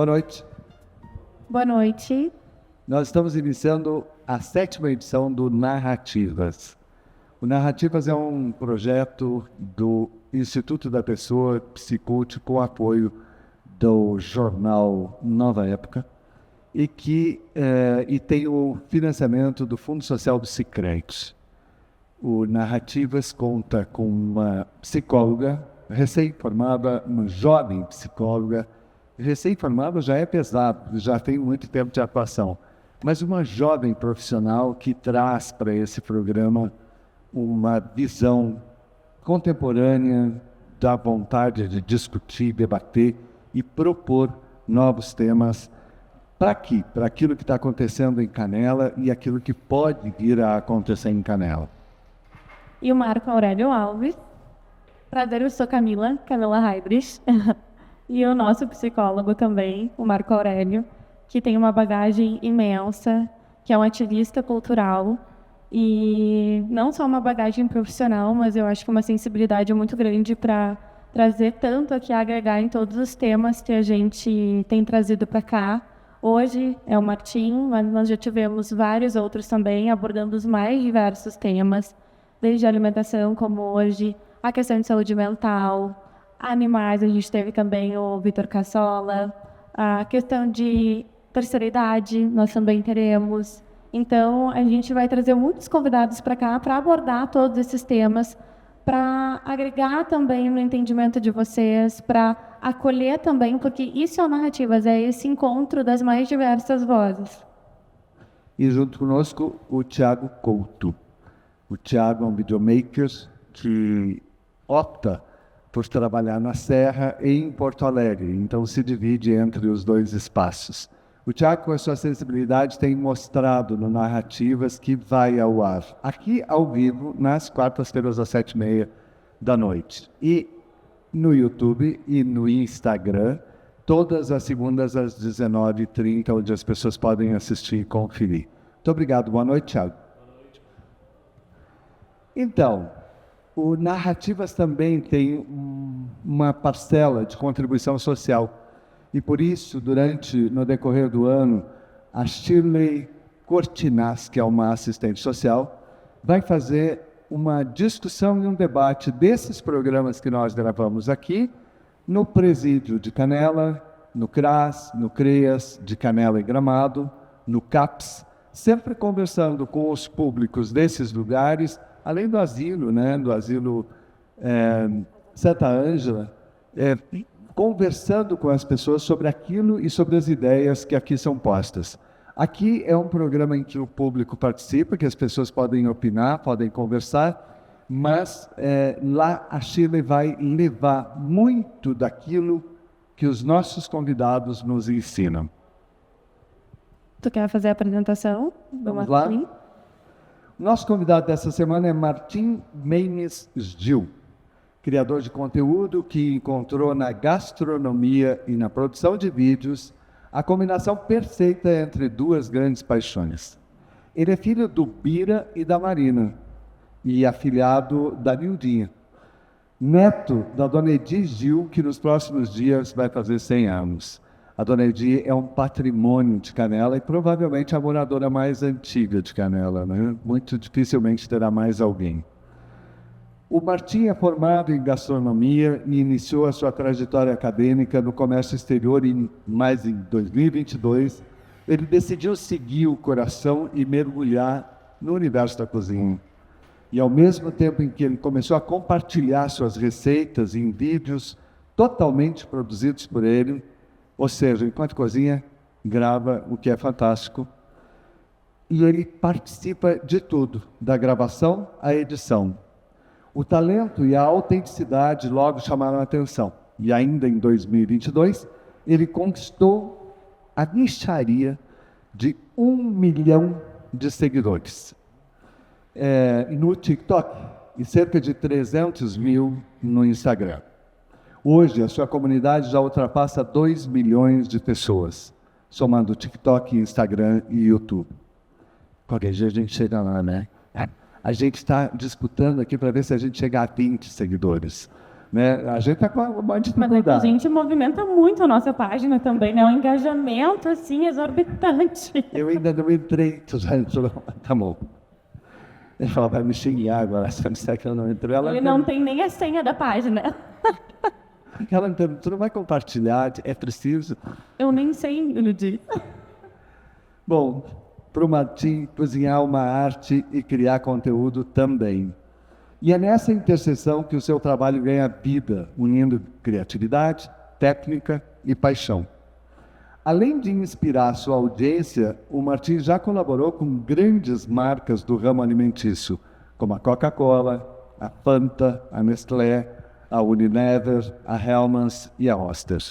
Boa noite. Boa noite. Nós estamos iniciando a 7ª edição do Narrativas. O Narrativas é um projeto do Instituto da Pessoa Psicult com apoio do jornal Nova Época e tem o financiamento do Fundo Social do Sicredi. O Narrativas conta com uma psicóloga recém-formada, uma jovem psicóloga. Recém-formada já é pesado, já tem muito tempo de atuação, mas uma jovem profissional que traz para esse programa uma visão contemporânea da vontade de discutir, debater e propor novos temas para aquilo que está acontecendo em Canela e aquilo que pode vir a acontecer em Canela. E o Marco Aurélio Alves. Prazer, eu sou Camila Heidrich. E o nosso psicólogo também, o Marco Aurélio, que tem uma bagagem imensa, que é um ativista cultural. E não só uma bagagem profissional, mas eu acho que uma sensibilidade muito grande para trazer tanto aqui, agregar em todos os temas que a gente tem trazido para cá. Hoje é o Martim, mas nós já tivemos vários outros também, abordando os mais diversos temas, desde a alimentação, como hoje, a questão de saúde mental, animais, a gente teve também o Vitor Cassola, a questão de terceira idade, nós também teremos. Então, a gente vai trazer muitos convidados para cá para abordar todos esses temas, para agregar também no entendimento de vocês, para acolher também, porque isso é o Narrativas, é esse encontro das mais diversas vozes. E junto conosco, o Thiago Couto. O Thiago é um videomaker que opta por trabalhar na Serra e em Porto Alegre, então se divide entre os dois espaços. O Thiago, com a sua sensibilidade, tem mostrado no Narrativas que vai ao ar, aqui ao vivo, nas quartas-feiras às 7h30 da noite. E no YouTube e no Instagram, todas as segundas às 19h30, onde as pessoas podem assistir e conferir. Muito obrigado. Boa noite, Thiago. Boa noite. Então, o Narrativas também tem uma parcela de contribuição social. E por isso, no decorrer do ano, a Shirley Cortinaz, que é uma assistente social, vai fazer uma discussão e um debate desses programas que nós gravamos aqui, no Presídio de Canela, no CRAS, no CREAS de Canela e Gramado, no CAPS, sempre conversando com os públicos desses lugares, além do asilo, do asilo Santa Ângela, conversando com as pessoas sobre aquilo e sobre as ideias que aqui são postas. Aqui é um programa em que o público participa, que as pessoas podem opinar, podem conversar, mas lá a Shirley vai levar muito daquilo que os nossos convidados nos ensinam. Tu quer fazer a apresentação do Vamos Martim? lá? Nosso convidado dessa semana é Martim Meines Gil, criador de conteúdo que encontrou na gastronomia e na produção de vídeos a combinação perfeita entre duas grandes paixões. Ele é filho do Bira e da Marina, e afilhado da Nildinha, neto da Dona Edi Gil, que nos próximos dias vai fazer 100 anos. A Dona Edi é um patrimônio de Canela e provavelmente a moradora mais antiga de Canela, Muito dificilmente terá mais alguém. O Martim é formado em gastronomia e iniciou a sua trajetória acadêmica no comércio exterior, mas em 2022 ele decidiu seguir o coração e mergulhar no universo da cozinha. E ao mesmo tempo em que ele começou a compartilhar suas receitas em vídeos totalmente produzidos por ele, ou seja, enquanto cozinha, grava, o que é fantástico, e ele participa de tudo, da gravação à edição. O talento e a autenticidade logo chamaram a atenção. E ainda em 2022, ele conquistou a mixaria de 1 milhão de seguidores no TikTok e cerca de 300 mil no Instagram. Hoje, a sua comunidade já ultrapassa 2 milhões de pessoas, somando TikTok, Instagram e YouTube. Qualquer dia a gente chega lá, A gente está disputando aqui para ver se a gente chega a 20 seguidores. né? A gente está com uma Mas a dificuldade. gente movimenta muito a nossa página também, né? Um engajamento, assim, exorbitante. Eu ainda não entrei. Tá bom. Ele falou, vai me xingar agora, se eu disser que eu não entrei. Ela Ele não tem nem a senha da página. tu não vai compartilhar, é preciso. Eu nem sei, Ludi. Bom, para o Martim, cozinhar é uma arte e criar conteúdo também. E é nessa interseção que o seu trabalho ganha vida, unindo criatividade, técnica e paixão. Além de inspirar sua audiência, o Martim já colaborou com grandes marcas do ramo alimentício, como a Coca-Cola, a Fanta, a Nestlé, a Unilever, a Hellmann's e a Oster.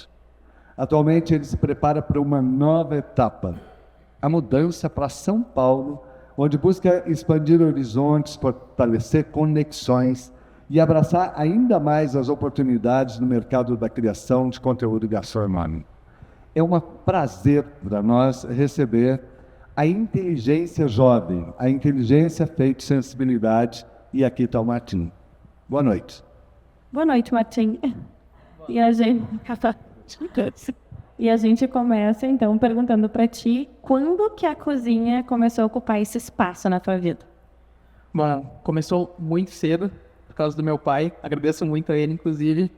Atualmente ele se prepara para uma nova etapa, a mudança para São Paulo, onde busca expandir horizontes, fortalecer conexões e abraçar ainda mais as oportunidades no mercado da criação de conteúdo gastronômico. É um prazer para nós receber a inteligência jovem, a inteligência feita de sensibilidade, e aqui está o Martim. Boa noite. Boa noite, Martim. E a gente... E a gente começa, então, perguntando para ti, quando que a cozinha começou a ocupar esse espaço na tua vida? Bom, começou muito cedo, por causa do meu pai. Agradeço muito a ele, inclusive.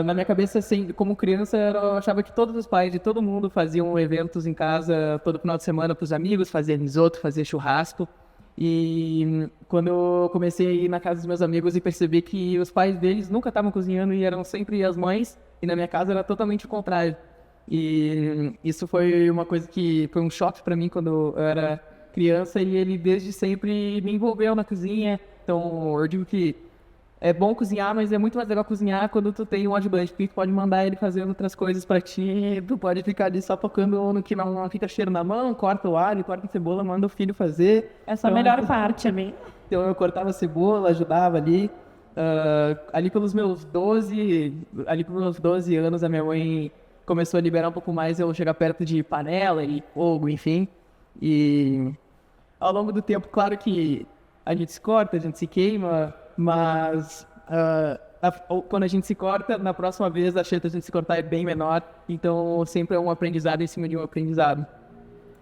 Na minha cabeça, assim, como criança, eu achava que todos os pais de todo mundo faziam eventos em casa todo final de semana para os amigos, faziam risoto, faziam churrasco. E quando eu comecei a ir na casa dos meus amigos e percebi que os pais deles nunca estavam cozinhando e eram sempre as mães, e na minha casa era totalmente o contrário. E isso foi uma coisa que foi um choque para mim quando eu era criança, e ele desde sempre me envolveu na cozinha. Então eu digo que é bom cozinhar, mas é muito mais legal cozinhar quando tu tem um ajudante, porque tu pode mandar ele fazendo outras coisas pra ti, tu pode ficar ali só focando no que não fica cheiro na mão, corta o alho, corta a cebola, manda o filho fazer. Essa é a melhor parte, amigo. Então eu cortava a cebola, ajudava ali. Ali pelos meus 12 anos, a minha mãe começou a liberar um pouco mais eu chegar perto de panela e fogo, enfim. E ao longo do tempo, claro que a gente se corta, a gente se queima, mas quando a gente se corta, na próxima vez a chance de a gente se cortar é bem menor. Então sempre é um aprendizado em cima de um aprendizado.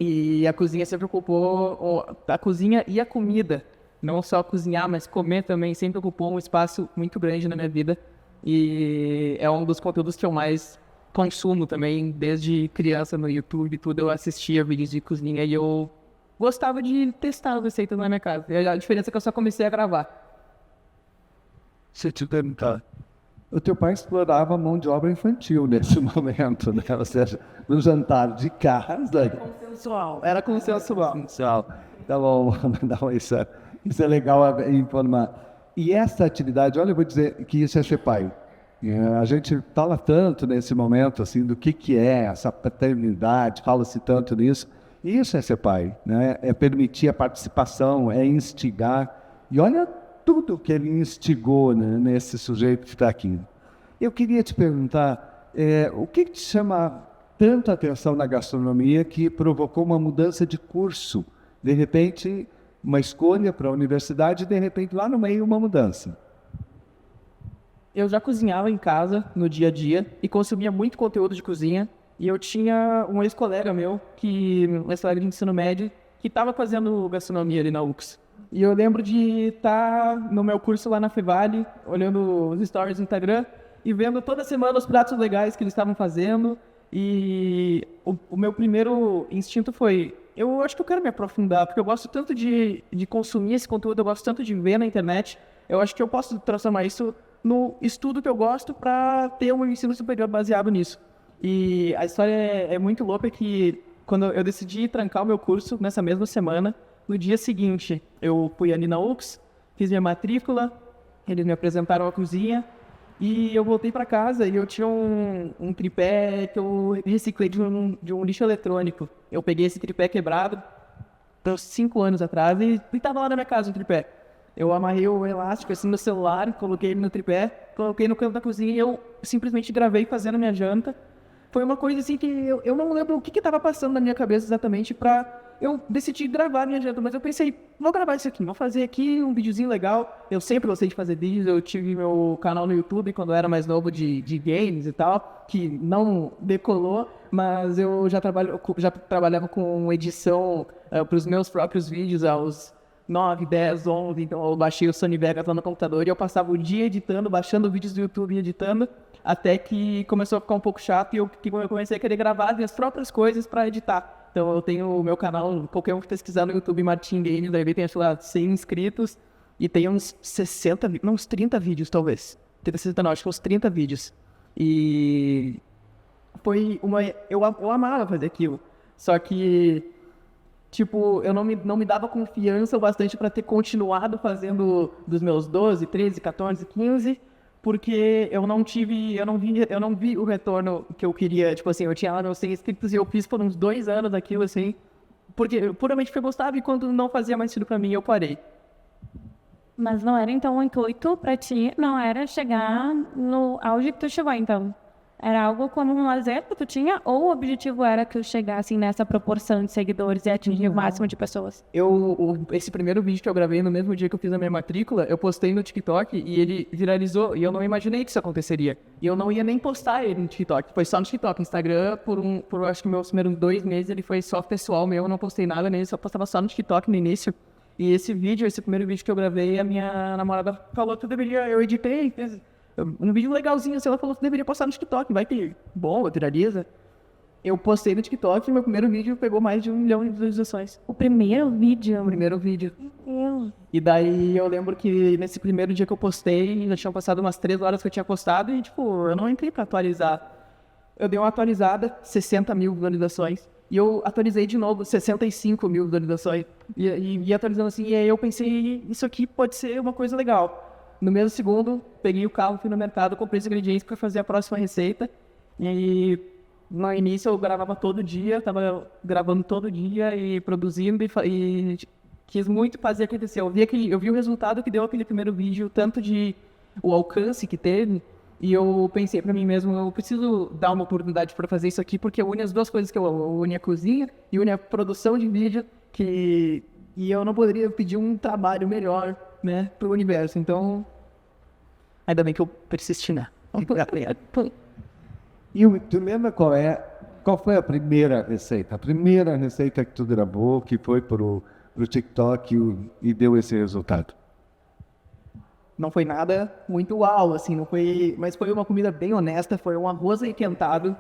E a cozinha sempre ocupou, a cozinha e a comida, não só cozinhar, mas comer também, sempre ocupou um espaço muito grande na minha vida. E é um dos conteúdos que eu mais consumo também, desde criança no YouTube e tudo, eu assistia vídeos de cozinha e eu gostava de testar as receitas na minha casa. E a diferença é que eu só comecei a gravar. Se eu te perguntar, o teu pai explorava a mão de obra infantil nesse momento, né? Ou seja, no jantar de casa. Consensual, era consensual. Tá bom, não, isso é legal informar. E essa atividade, olha, eu vou dizer que isso é ser pai. A gente fala tanto nesse momento, assim, do que é essa paternidade, fala-se tanto nisso. E isso é ser pai, né? É permitir a participação, é instigar. E olha tudo que ele instigou, né, nesse sujeito que está aqui. Eu queria te perguntar, o que te chama tanto a atenção na gastronomia que provocou uma mudança de curso? De repente, uma escolha para a universidade e, de repente, lá no meio, uma mudança. Eu já cozinhava em casa, no dia a dia, e consumia muito conteúdo de cozinha. E eu tinha um ex-colega meu, um ex-colega de ensino médio, que estava fazendo gastronomia ali na UX. E eu lembro de estar no meu curso lá na Fevale, olhando os stories do Instagram e vendo toda semana os pratos legais que eles estavam fazendo. E o meu primeiro instinto foi, eu acho que eu quero me aprofundar, porque eu gosto tanto de consumir esse conteúdo, eu gosto tanto de ver na internet, eu acho que eu posso transformar isso no estudo que eu gosto para ter um ensino superior baseado nisso. E a história é muito louca, que quando eu decidi trancar o meu curso nessa mesma semana, no dia seguinte eu fui ali na UX, fiz minha matrícula, eles me apresentaram a cozinha e eu voltei para casa e eu tinha um tripé que eu reciclei de um lixo eletrônico. Eu peguei esse tripé quebrado uns 5 anos atrás e estava lá na minha casa o tripé. Eu amarrei o elástico assim no celular, coloquei ele no tripé, coloquei no canto da cozinha e eu simplesmente gravei fazendo minha janta. Foi uma coisa assim que eu não lembro o que estava passando na minha cabeça exatamente para eu decidi gravar minha janta, mas eu pensei, vou gravar isso aqui, vou fazer aqui um videozinho legal. Eu sempre gostei de fazer vídeos, eu tive meu canal no YouTube quando eu era mais novo de games e tal, que não decolou, mas eu já trabalhava com edição para os meus próprios vídeos aos 9, 10, 11, então eu baixei o Sony Vegas lá no computador e eu passava o dia editando, baixando vídeos do YouTube e editando, até que começou a ficar um pouco chato e eu comecei a querer gravar as minhas próprias coisas para editar. Então eu tenho o meu canal, qualquer um que pesquisar no YouTube Martin Games, daí tem, sei lá, 100 inscritos e tem uns 60, não, uns 30 vídeos talvez. 60 não, acho que uns 30 vídeos. E foi eu amava fazer aquilo, só que tipo, eu não me dava confiança o bastante para ter continuado fazendo dos meus 12, 13, 14, 15, porque eu não vi o retorno que eu queria. Tipo assim, eu tinha lá meus 100 inscritos e eu fiz por uns 2 anos aquilo, assim, porque puramente porque eu gostava e quando não fazia mais sentido para mim, eu parei. Mas não era, então, o intuito pra ti, não era chegar no auge que tu chegou, então? Era algo como um lazer que tu tinha, ou o objetivo era que tu chegasse nessa proporção de seguidores e atingir o máximo de pessoas? Esse primeiro vídeo que eu gravei no mesmo dia que eu fiz a minha matrícula, eu postei no TikTok e ele viralizou, e eu não imaginei que isso aconteceria. E eu não ia nem postar ele no TikTok, foi só no TikTok. Instagram, por acho que meus primeiros 2 meses, ele foi só pessoal meu, eu não postei nada nele, só postava só no TikTok no início. E esse primeiro vídeo que eu gravei, a minha namorada falou que eu editei, fez um vídeo legalzinho, assim, ela falou que deveria postar no TikTok, vai que bom, viraliza. Eu postei no TikTok e meu primeiro vídeo pegou mais de 1 milhão de visualizações. O primeiro vídeo? O primeiro vídeo. Meu Deus. E daí eu lembro que nesse primeiro dia que eu postei, já tinham passado umas 3 horas que eu tinha postado e, tipo, eu não entrei pra atualizar. Eu dei uma atualizada, 60 mil visualizações. E eu atualizei de novo, 65 mil visualizações. E atualizando assim, e aí eu pensei, isso aqui pode ser uma coisa legal. No mesmo segundo, peguei o carro, fui no mercado, comprei os ingredientes para fazer a próxima receita. E no início eu gravava todo dia, tava gravando todo dia e produzindo e quis muito fazer acontecer. Eu vi o resultado que deu aquele primeiro vídeo, tanto de o alcance que teve, e eu pensei para mim mesmo, eu preciso dar uma oportunidade para fazer isso aqui, porque une as duas coisas que eu une a cozinha e une a produção de vídeo, e eu não poderia pedir um trabalho melhor, né, pro universo. Então, ainda bem que eu persisti, né? E tu lembra qual foi a primeira receita? A primeira receita que tu gravou, que foi pro TikTok e deu esse resultado? Não foi nada muito uau, assim, não foi, mas foi uma comida bem honesta, foi um arroz requentado,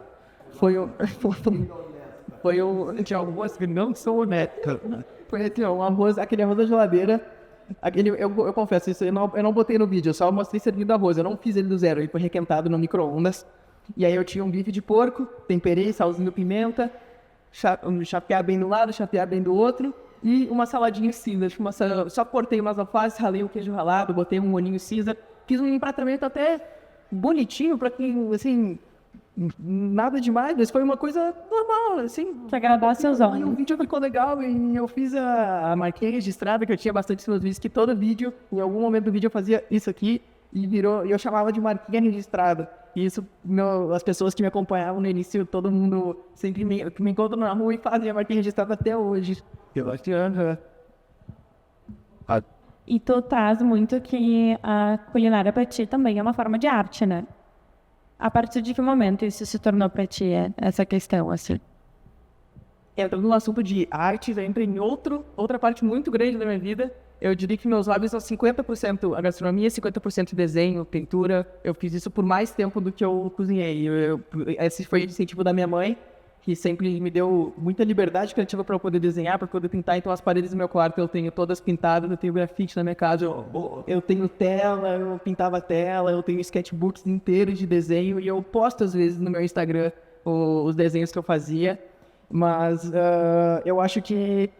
tinha arroz que não sou honesto, foi assim, aquele arroz da geladeira, eu confesso isso, eu não botei no vídeo, eu só mostrei servindo arroz, eu não fiz ele do zero, ele foi requentado no micro-ondas, e aí eu tinha um bife de porco, temperei, salzinho, pimenta, chapear bem do lado, chapear bem do outro, e uma saladinha Caesar, só cortei umas alfaces, ralei o queijo ralado, botei um molhinho Caesar, fiz um empratamento até bonitinho pra quem, assim, nada demais, mas foi uma coisa normal, assim. Que agradasse seus olhos. E o vídeo ficou legal e eu fiz a marquinha registrada, que eu tinha bastante nos vídeos, que todo vídeo, em algum momento do vídeo eu fazia isso aqui, e eu chamava de marquinha registrada. E isso, as pessoas que me acompanhavam no início, todo mundo sempre me encontra na rua e fazem a marquinha registrada até hoje. Eu acho que E tu traz muito que a culinária pra ti também é uma forma de arte, né? A partir de que momento isso se tornou pra ti essa questão, assim? Entrando no assunto de arte, já entra em outra parte muito grande da minha vida. Eu diria que meus hobbies são 50% a gastronomia, 50% desenho, pintura. Eu fiz isso por mais tempo do que eu cozinhei. Esse foi o incentivo da minha mãe, que sempre me deu muita liberdade criativa para eu poder desenhar, para poder pintar. Então as paredes do meu quarto eu tenho todas pintadas, eu tenho grafite na minha casa, eu tenho tela, eu pintava tela, eu tenho sketchbooks inteiros de desenho e eu posto às vezes no meu Instagram os desenhos que eu fazia. Mas eu acho que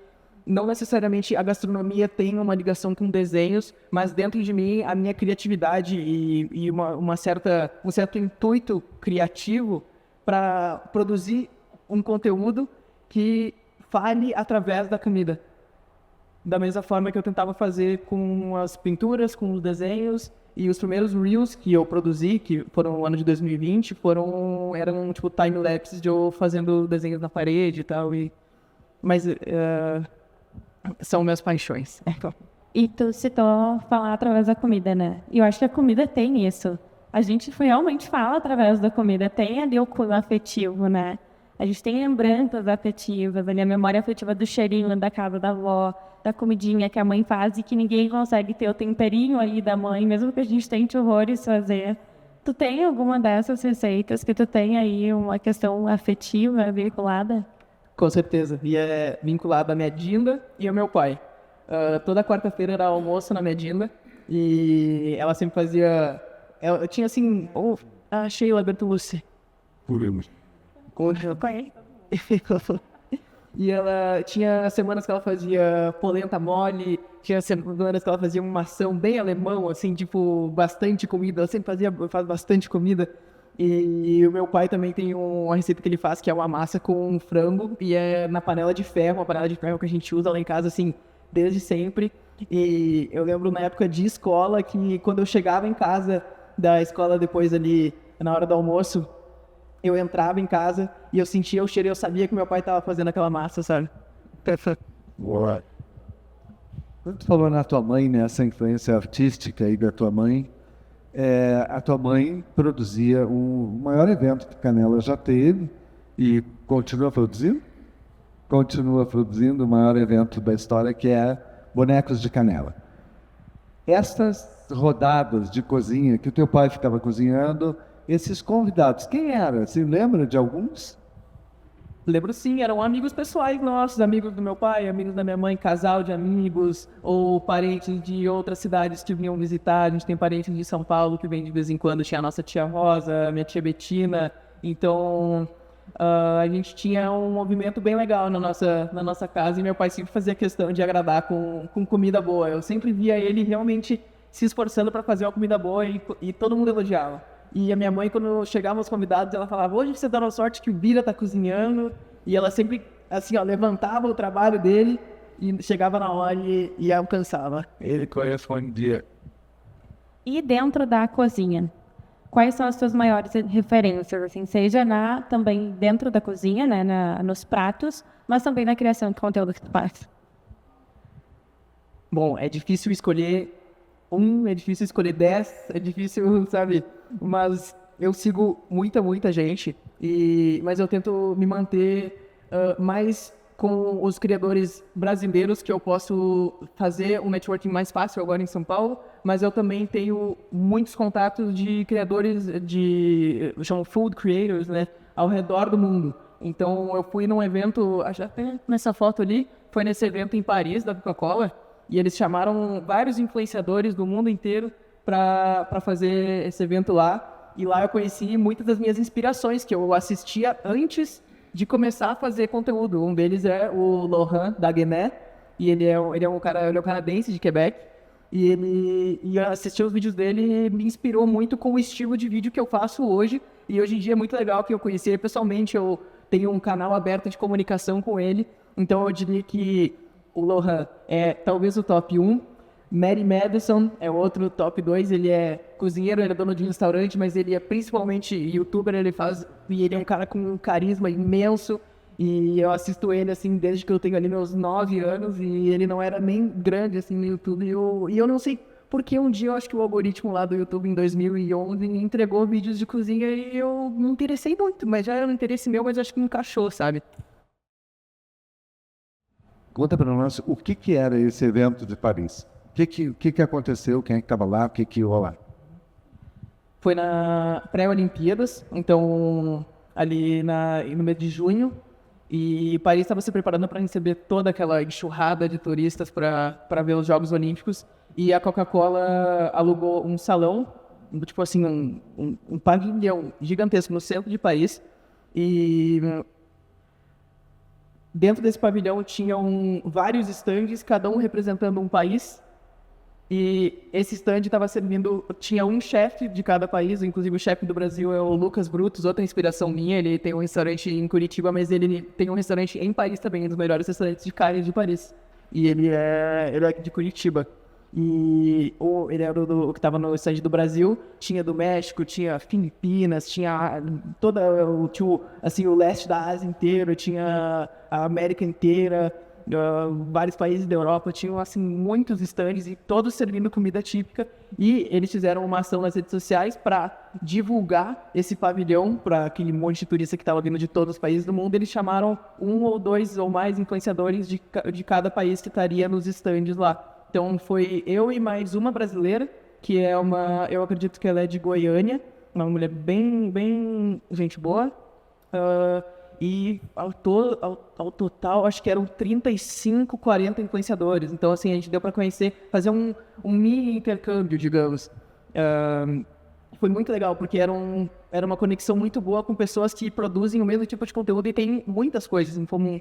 não necessariamente a gastronomia tem uma ligação com desenhos, mas dentro de mim a minha criatividade e um certo intuito criativo para produzir um conteúdo que fale através da comida. Da mesma forma que eu tentava fazer com as pinturas, com os desenhos, e os primeiros Reels que eu produzi, que foram no ano de 2020, eram tipo time-lapses de eu fazendo desenhos na parede e tal, e mas são minhas paixões. E tu citou falar através da comida, né? E eu acho que a comida tem isso. A gente realmente fala através da comida, tem ali o cunho afetivo, né? A gente tem lembranças afetivas, ali a memória afetiva do cheirinho da casa da avó, da comidinha que a mãe faz e que ninguém consegue ter o temperinho ali da mãe, mesmo que a gente tente horrores fazer. Tu tem alguma dessas receitas que tu tem aí uma questão afetiva vinculada? Com certeza. E é vinculado à minha Dinda e ao meu pai. Toda quarta-feira era almoço na minha Dinda e ela sempre fazia... Eu tinha assim... a Sheila Bertolucci. E ela tinha semanas que ela fazia polenta mole, tinha semanas que ela fazia uma ação bem alemão, assim, tipo, bastante comida. Ela sempre faz bastante comida. E o meu pai também tem uma receita que ele faz, que é uma massa com frango, e é na panela de ferro, uma panela de ferro que a gente usa lá em casa, assim, desde sempre. E eu lembro na época de escola que quando eu chegava em casa da escola depois ali, na hora do almoço, eu entrava em casa e eu sentia o cheiro e eu sabia que meu pai estava fazendo aquela massa, sabe? Quando tu falou na tua mãe, nessa influência artística aí da tua mãe, a tua mãe produzia o maior evento que Canela já teve e continua produzindo? Continua produzindo o maior evento da história, que é Bonecos de Canela. Estas rodadas de cozinha que o teu pai ficava cozinhando, esses convidados, quem era? Você lembra de alguns? Lembro sim, eram amigos pessoais nossos, amigos do meu pai, amigos da minha mãe, casal de amigos, ou parentes de outras cidades que vinham visitar. A gente tem parentes de São Paulo que vem de vez em quando, tinha a nossa tia Rosa, minha tia Betina. Então, a gente tinha um movimento bem legal na nossa casa e meu pai sempre fazia questão de agradar com comida boa. Eu sempre via ele realmente se esforçando para fazer uma comida boa e todo mundo elogiava. E a minha mãe, quando chegavam os convidados, ela falava, hoje você dá a sorte que o Bira tá cozinhando. E ela sempre, assim, levantava o trabalho dele e chegava na hora e alcançava. Ele correspondia. E dentro da cozinha, quais são as suas maiores referências, assim, seja também dentro da cozinha, né, nos pratos, mas também na criação de conteúdo que tu faz? Bom, é difícil escolher é difícil escolher 10, é difícil, sabe? Mas eu sigo muita gente, mas eu tento me manter mais com os criadores brasileiros, que eu posso fazer um networking mais fácil agora em São Paulo, mas eu também tenho muitos contatos de criadores eu chamo food creators, né, ao redor do mundo. Então eu fui num evento, acho até nessa foto ali, foi nesse evento em Paris, da Coca-Cola, e eles chamaram vários influenciadores do mundo inteiro para fazer esse evento lá. E lá eu conheci muitas das minhas inspirações, que eu assistia antes de começar a fazer conteúdo. Um deles é o Laurent Dagenet, e ele é um canadense de Quebec. E eu assisti os vídeos dele e me inspirou muito com o estilo de vídeo que eu faço hoje. E hoje em dia é muito legal que eu conheci ele pessoalmente, eu tenho um canal aberto de comunicação com ele. Então eu diria que o Laurent é talvez o top 1. Mary Madison é outro top 2. Ele é cozinheiro, ele é dono de restaurante, mas ele é principalmente youtuber. E ele é um cara com um carisma imenso. E eu assisto ele, assim, desde que eu tenho ali meus 9 anos. E ele não era nem grande, assim, no YouTube. E eu não sei porque um dia eu acho que o algoritmo lá do YouTube, em 2011, entregou vídeos de cozinha e eu me interessei muito. Mas já era um interesse meu, mas acho que encaixou, sabe? Conta para nós o que era esse evento de Paris. O que aconteceu? Quem é que estava lá? O que ia lá? Foi na pré-Olimpíadas, então ali no mês de junho, e Paris estava se preparando para receber toda aquela enxurrada de turistas para ver os Jogos Olímpicos, e a Coca-Cola alugou um salão, tipo assim, um pavilhão gigantesco no centro de Paris, e dentro desse pavilhão tinham vários estandes, cada um representando um país. E esse stand estava servindo, tinha um chefe de cada país, inclusive o chefe do Brasil é o Lucas Brutus, outra inspiração minha. Ele tem um restaurante em Curitiba, mas ele tem um restaurante em Paris também, um dos melhores restaurantes de carne de Paris. E ele é de Curitiba. ele era o que estava no stand do Brasil, tinha do México, tinha Filipinas, tinha assim, o leste da Ásia inteiro, tinha a América inteira, vários países da Europa, tinham assim muitos stands e todos servindo comida típica, e eles fizeram uma ação nas redes sociais para divulgar esse pavilhão para aquele monte de turista que estava vindo de todos os países do mundo. Eles chamaram 1 ou 2 ou mais influenciadores de cada país que estaria nos stands lá. Então foi eu e mais uma brasileira, que é eu acredito que ela é de Goiânia, uma mulher bem gente boa. E ao total, acho que eram 35, 40 influenciadores. Então, assim, a gente deu para conhecer, fazer um mini intercâmbio, digamos. Foi muito legal, porque era uma conexão muito boa com pessoas que produzem o mesmo tipo de conteúdo e tem muitas coisas em comum.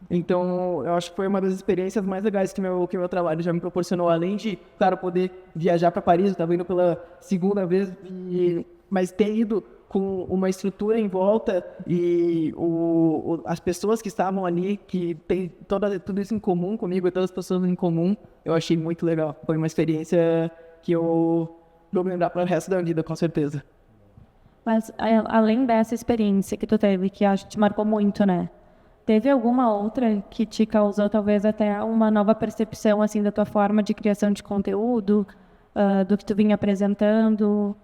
Então, eu acho que foi uma das experiências mais legais que meu trabalho já me proporcionou. Além de, claro, poder viajar para Paris, eu estava indo pela segunda vez, mas ter ido com uma estrutura em volta e as pessoas que estavam ali, que tem tudo isso em comum comigo, e todas as pessoas em comum, eu achei muito legal. Foi uma experiência que eu vou me lembrar para o resto da vida, com certeza. Mas, além dessa experiência que tu teve, que acho que te marcou muito, né? Teve alguma outra que te causou talvez até uma nova percepção assim da tua forma de criação de conteúdo, do que tu vinha apresentando?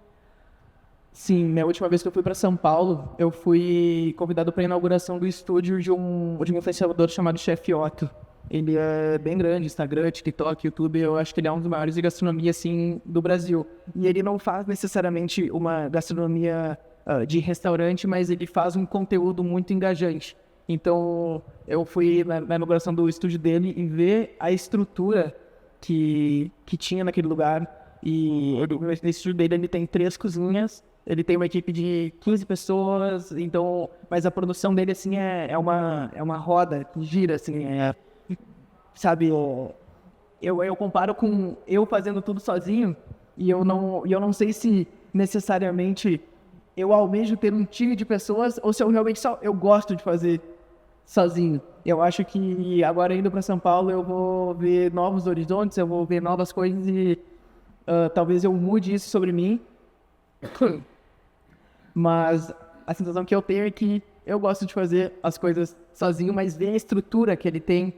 Sim, minha última vez que eu fui para São Paulo, eu fui convidado para a inauguração do estúdio de um influenciador chamado Chef Otto. Ele é bem grande, Instagram, TikTok, YouTube, eu acho que ele é um dos maiores de gastronomia assim do Brasil. E ele não faz necessariamente uma gastronomia de restaurante, mas ele faz um conteúdo muito engajante. Então, eu fui na inauguração do estúdio dele e ver a estrutura que tinha naquele lugar. E no estúdio dele ele tem 3 cozinhas, ele tem uma equipe de 15 pessoas, então, mas a produção dele assim é uma roda que gira, assim, sabe? Eu comparo com eu fazendo tudo sozinho e eu não sei se necessariamente eu almejo ter um time de pessoas ou se eu realmente eu gosto de fazer sozinho. Eu acho que agora indo para São Paulo eu vou ver novos horizontes, eu vou ver novas coisas e talvez eu mude isso sobre mim. Mas a sensação que eu tenho é que eu gosto de fazer as coisas sozinho, mas ver a estrutura que ele tem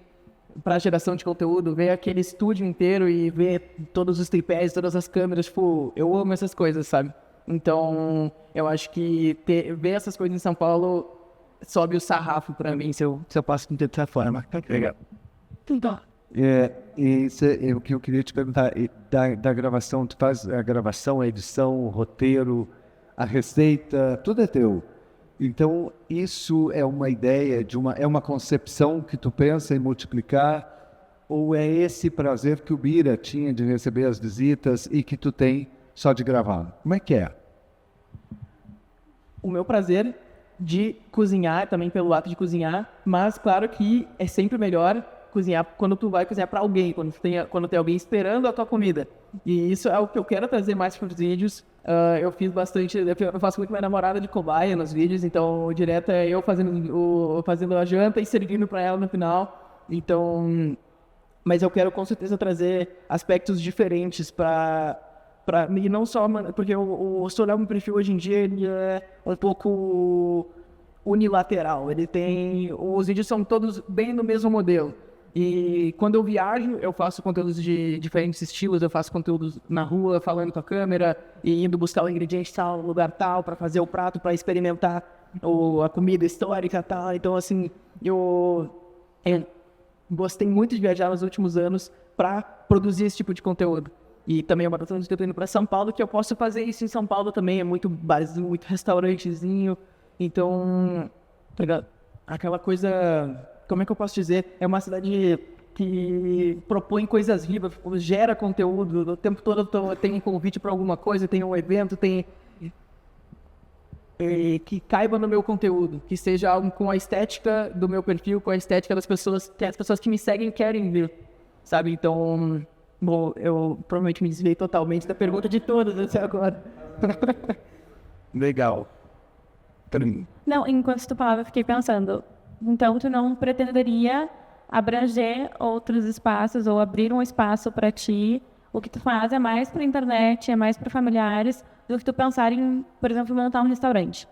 para geração de conteúdo, ver aquele estúdio inteiro e ver todos os tripés, todas as câmeras, tipo, eu amo essas coisas, sabe? Então, eu acho que ver essas coisas em São Paulo sobe o sarrafo para mim, se eu posso entender dessa forma. Legal. O que eu queria te perguntar, da gravação, tu faz a gravação, a edição, o roteiro, a receita, tudo é teu. Então, isso é uma ideia, é uma concepção que tu pensa em multiplicar, ou é esse prazer que o Bira tinha de receber as visitas e que tu tem só de gravar? Como é que é? O meu prazer de cozinhar, também pelo ato de cozinhar, mas claro que é sempre melhor cozinhar quando tu vai cozinhar para alguém, quando tem alguém esperando a tua comida. E isso é o que eu quero trazer mais para os vídeos. Eu fiz bastante, eu faço muito minha namorada de cobaia nos vídeos, então direto é eu fazendo a janta e servindo para ela no final. Então, mas eu quero com certeza trazer aspectos diferentes e não só, porque se olhar meu perfil hoje em dia, ele é um pouco unilateral. Os vídeos são todos bem no mesmo modelo. E quando eu viajo, eu faço conteúdos de diferentes estilos, eu faço conteúdos na rua, falando com a câmera, e indo buscar o ingrediente tal, lugar tal, para fazer o prato, para experimentar a comida histórica tal. Então, assim, eu gostei muito de viajar nos últimos anos para produzir esse tipo de conteúdo. E também é uma questão de ter ido para São Paulo, que eu posso fazer isso em São Paulo também, é muito barzinho, muito restaurantezinho. Então, aquela coisa, como é que eu posso dizer? É uma cidade que propõe coisas vivas, gera conteúdo, o tempo todo tem um convite para alguma coisa, tem um evento, que caiba no meu conteúdo, que seja algo com a estética do meu perfil, com a estética das pessoas, que as pessoas que me seguem querem ver, sabe? Então, bom, eu provavelmente me desviei totalmente da pergunta de todas até agora. Legal. Não, enquanto tu falava, eu fiquei pensando, então tu não pretenderia abranger outros espaços ou abrir um espaço para ti o que tu faz é mais para internet, é mais para familiares, do que tu pensar em, por exemplo, montar um restaurante?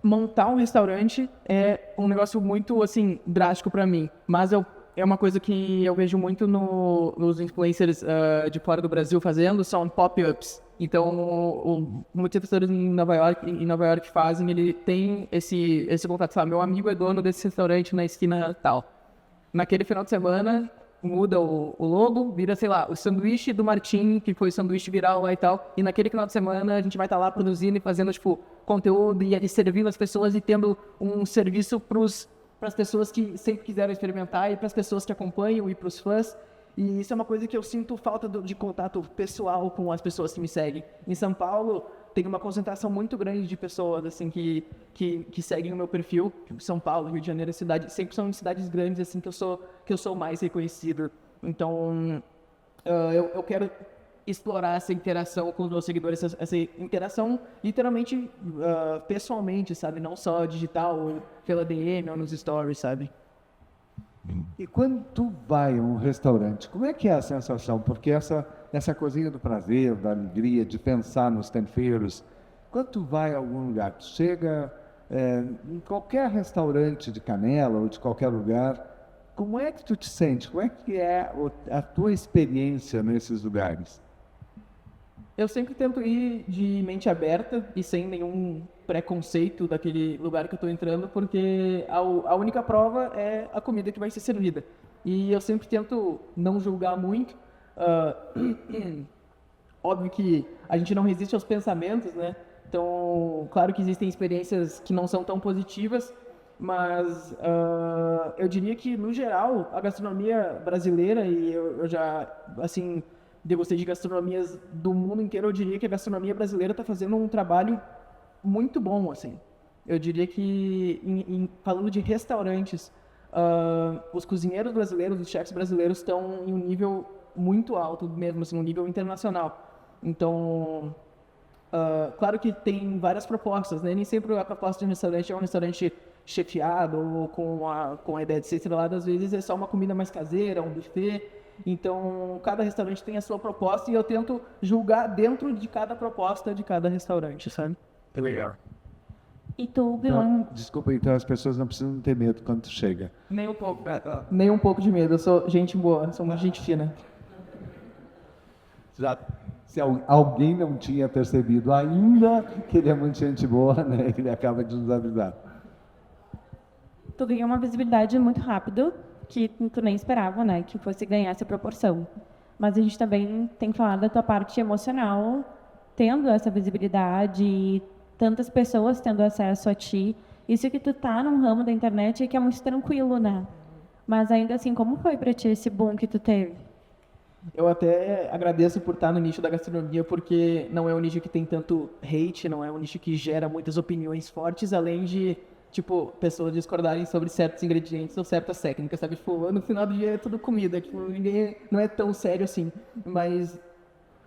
Montar um restaurante é um negócio muito, assim, drástico para mim. Mas é uma coisa que eu vejo muito nos influencers de fora do Brasil fazendo, são pop-ups. Então, muitos restaurantes em Nova York fazem, ele tem esse contato, sabe? Meu amigo é dono desse restaurante na esquina tal. Naquele final de semana, muda o logo, vira, sei lá, o sanduíche do Martim, que foi o sanduíche viral lá e tal. E naquele final de semana, a gente vai estar lá produzindo e fazendo, tipo, conteúdo e servindo as pessoas e tendo um serviço para as pessoas que sempre quiseram experimentar e para as pessoas que acompanham e para os fãs. E isso é uma coisa que eu sinto falta de contato pessoal com as pessoas que me seguem. Em São Paulo, tem uma concentração muito grande de pessoas assim que seguem o meu perfil. São Paulo, Rio de Janeiro, sempre são cidades grandes assim que eu sou mais reconhecido. Então, eu quero explorar essa interação com os meus seguidores, essa interação literalmente pessoalmente, sabe? Não só digital, ou pela DM ou nos stories, sabe? E quando tu vai a um restaurante, como é que é a sensação? Porque essa coisinha do prazer, da alegria, de pensar nos temperos, quando tu vai a algum lugar, tu chega em qualquer restaurante de Canela ou de qualquer lugar, como é que tu te sente? Como é que é a tua experiência nesses lugares? Eu sempre tento ir de mente aberta e sem nenhum preconceito daquele lugar que eu estou entrando, porque a única prova é a comida que vai ser servida. E eu sempre tento não julgar muito. Óbvio que a gente não resiste aos pensamentos, né? Então, claro que existem experiências que não são tão positivas, mas eu diria que, no geral, a gastronomia brasileira, e eu já, assim, degustei de gastronomias do mundo inteiro, eu diria que a gastronomia brasileira está fazendo um trabalho muito bom, assim. Eu diria que, falando de restaurantes, os cozinheiros brasileiros, os chefs brasileiros estão em um nível muito alto mesmo, assim, um nível internacional. Então, claro que tem várias propostas, né? Nem sempre a proposta de um restaurante é um restaurante chefiado ou com a ideia de ser estrelado. Às vezes é só uma comida mais caseira, um buffet. Então, cada restaurante tem a sua proposta e eu tento julgar dentro de cada proposta de cada restaurante, sabe? E tu viu Então, desculpa, então as pessoas não precisam ter medo quando tu chega. Nem um pouco. Nem um pouco de medo. Eu sou gente boa, sou uma gente fina. Se alguém não tinha percebido ainda que ele é muito gente boa, né? Ele acaba de nos avisar. Tu ganhou uma visibilidade muito rápido, que tu nem esperava, né, que fosse ganhar essa proporção. Mas a gente também tem que falar da tua parte emocional, tendo essa visibilidade, e tantas pessoas tendo acesso a ti. Isso que tu tá num ramo da internet que é muito tranquilo, né? Mas ainda assim, como foi pra ti esse boom que tu teve? Eu até agradeço por estar no nicho da gastronomia, porque não é um nicho que tem tanto hate, não é um nicho que gera muitas opiniões fortes, além de, tipo, pessoas discordarem sobre certos ingredientes ou certas técnicas, sabe? Tipo, no final do dia é tudo comida, tipo, ninguém não é tão sério assim, mas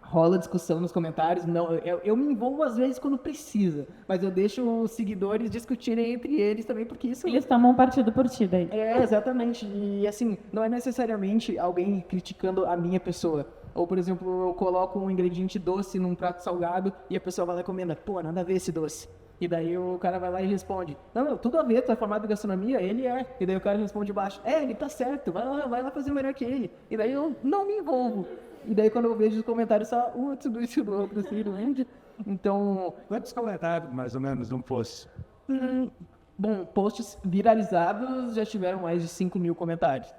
rola discussão nos comentários. Não, eu me envolvo às vezes quando precisa, mas eu deixo os seguidores discutirem entre eles também, porque isso Eles tomam partido por ti daí. exatamente. E assim, não é necessariamente alguém criticando a minha pessoa. Ou, por exemplo, eu coloco um ingrediente doce num prato salgado e a pessoa vai lá e comenta, pô, nada a ver esse doce. E daí o cara vai lá e responde, não, tudo a ver, tu é formado em gastronomia, ele é. E daí o cara responde embaixo, ele tá certo, vai lá fazer o melhor que ele. E daí eu não me envolvo. E daí quando eu vejo os comentários só tudo isso do outro, assim, não entende? Então, Quantos comentários, mais ou menos, não fosse? bom, posts viralizados já tiveram mais de 5.000 comentários.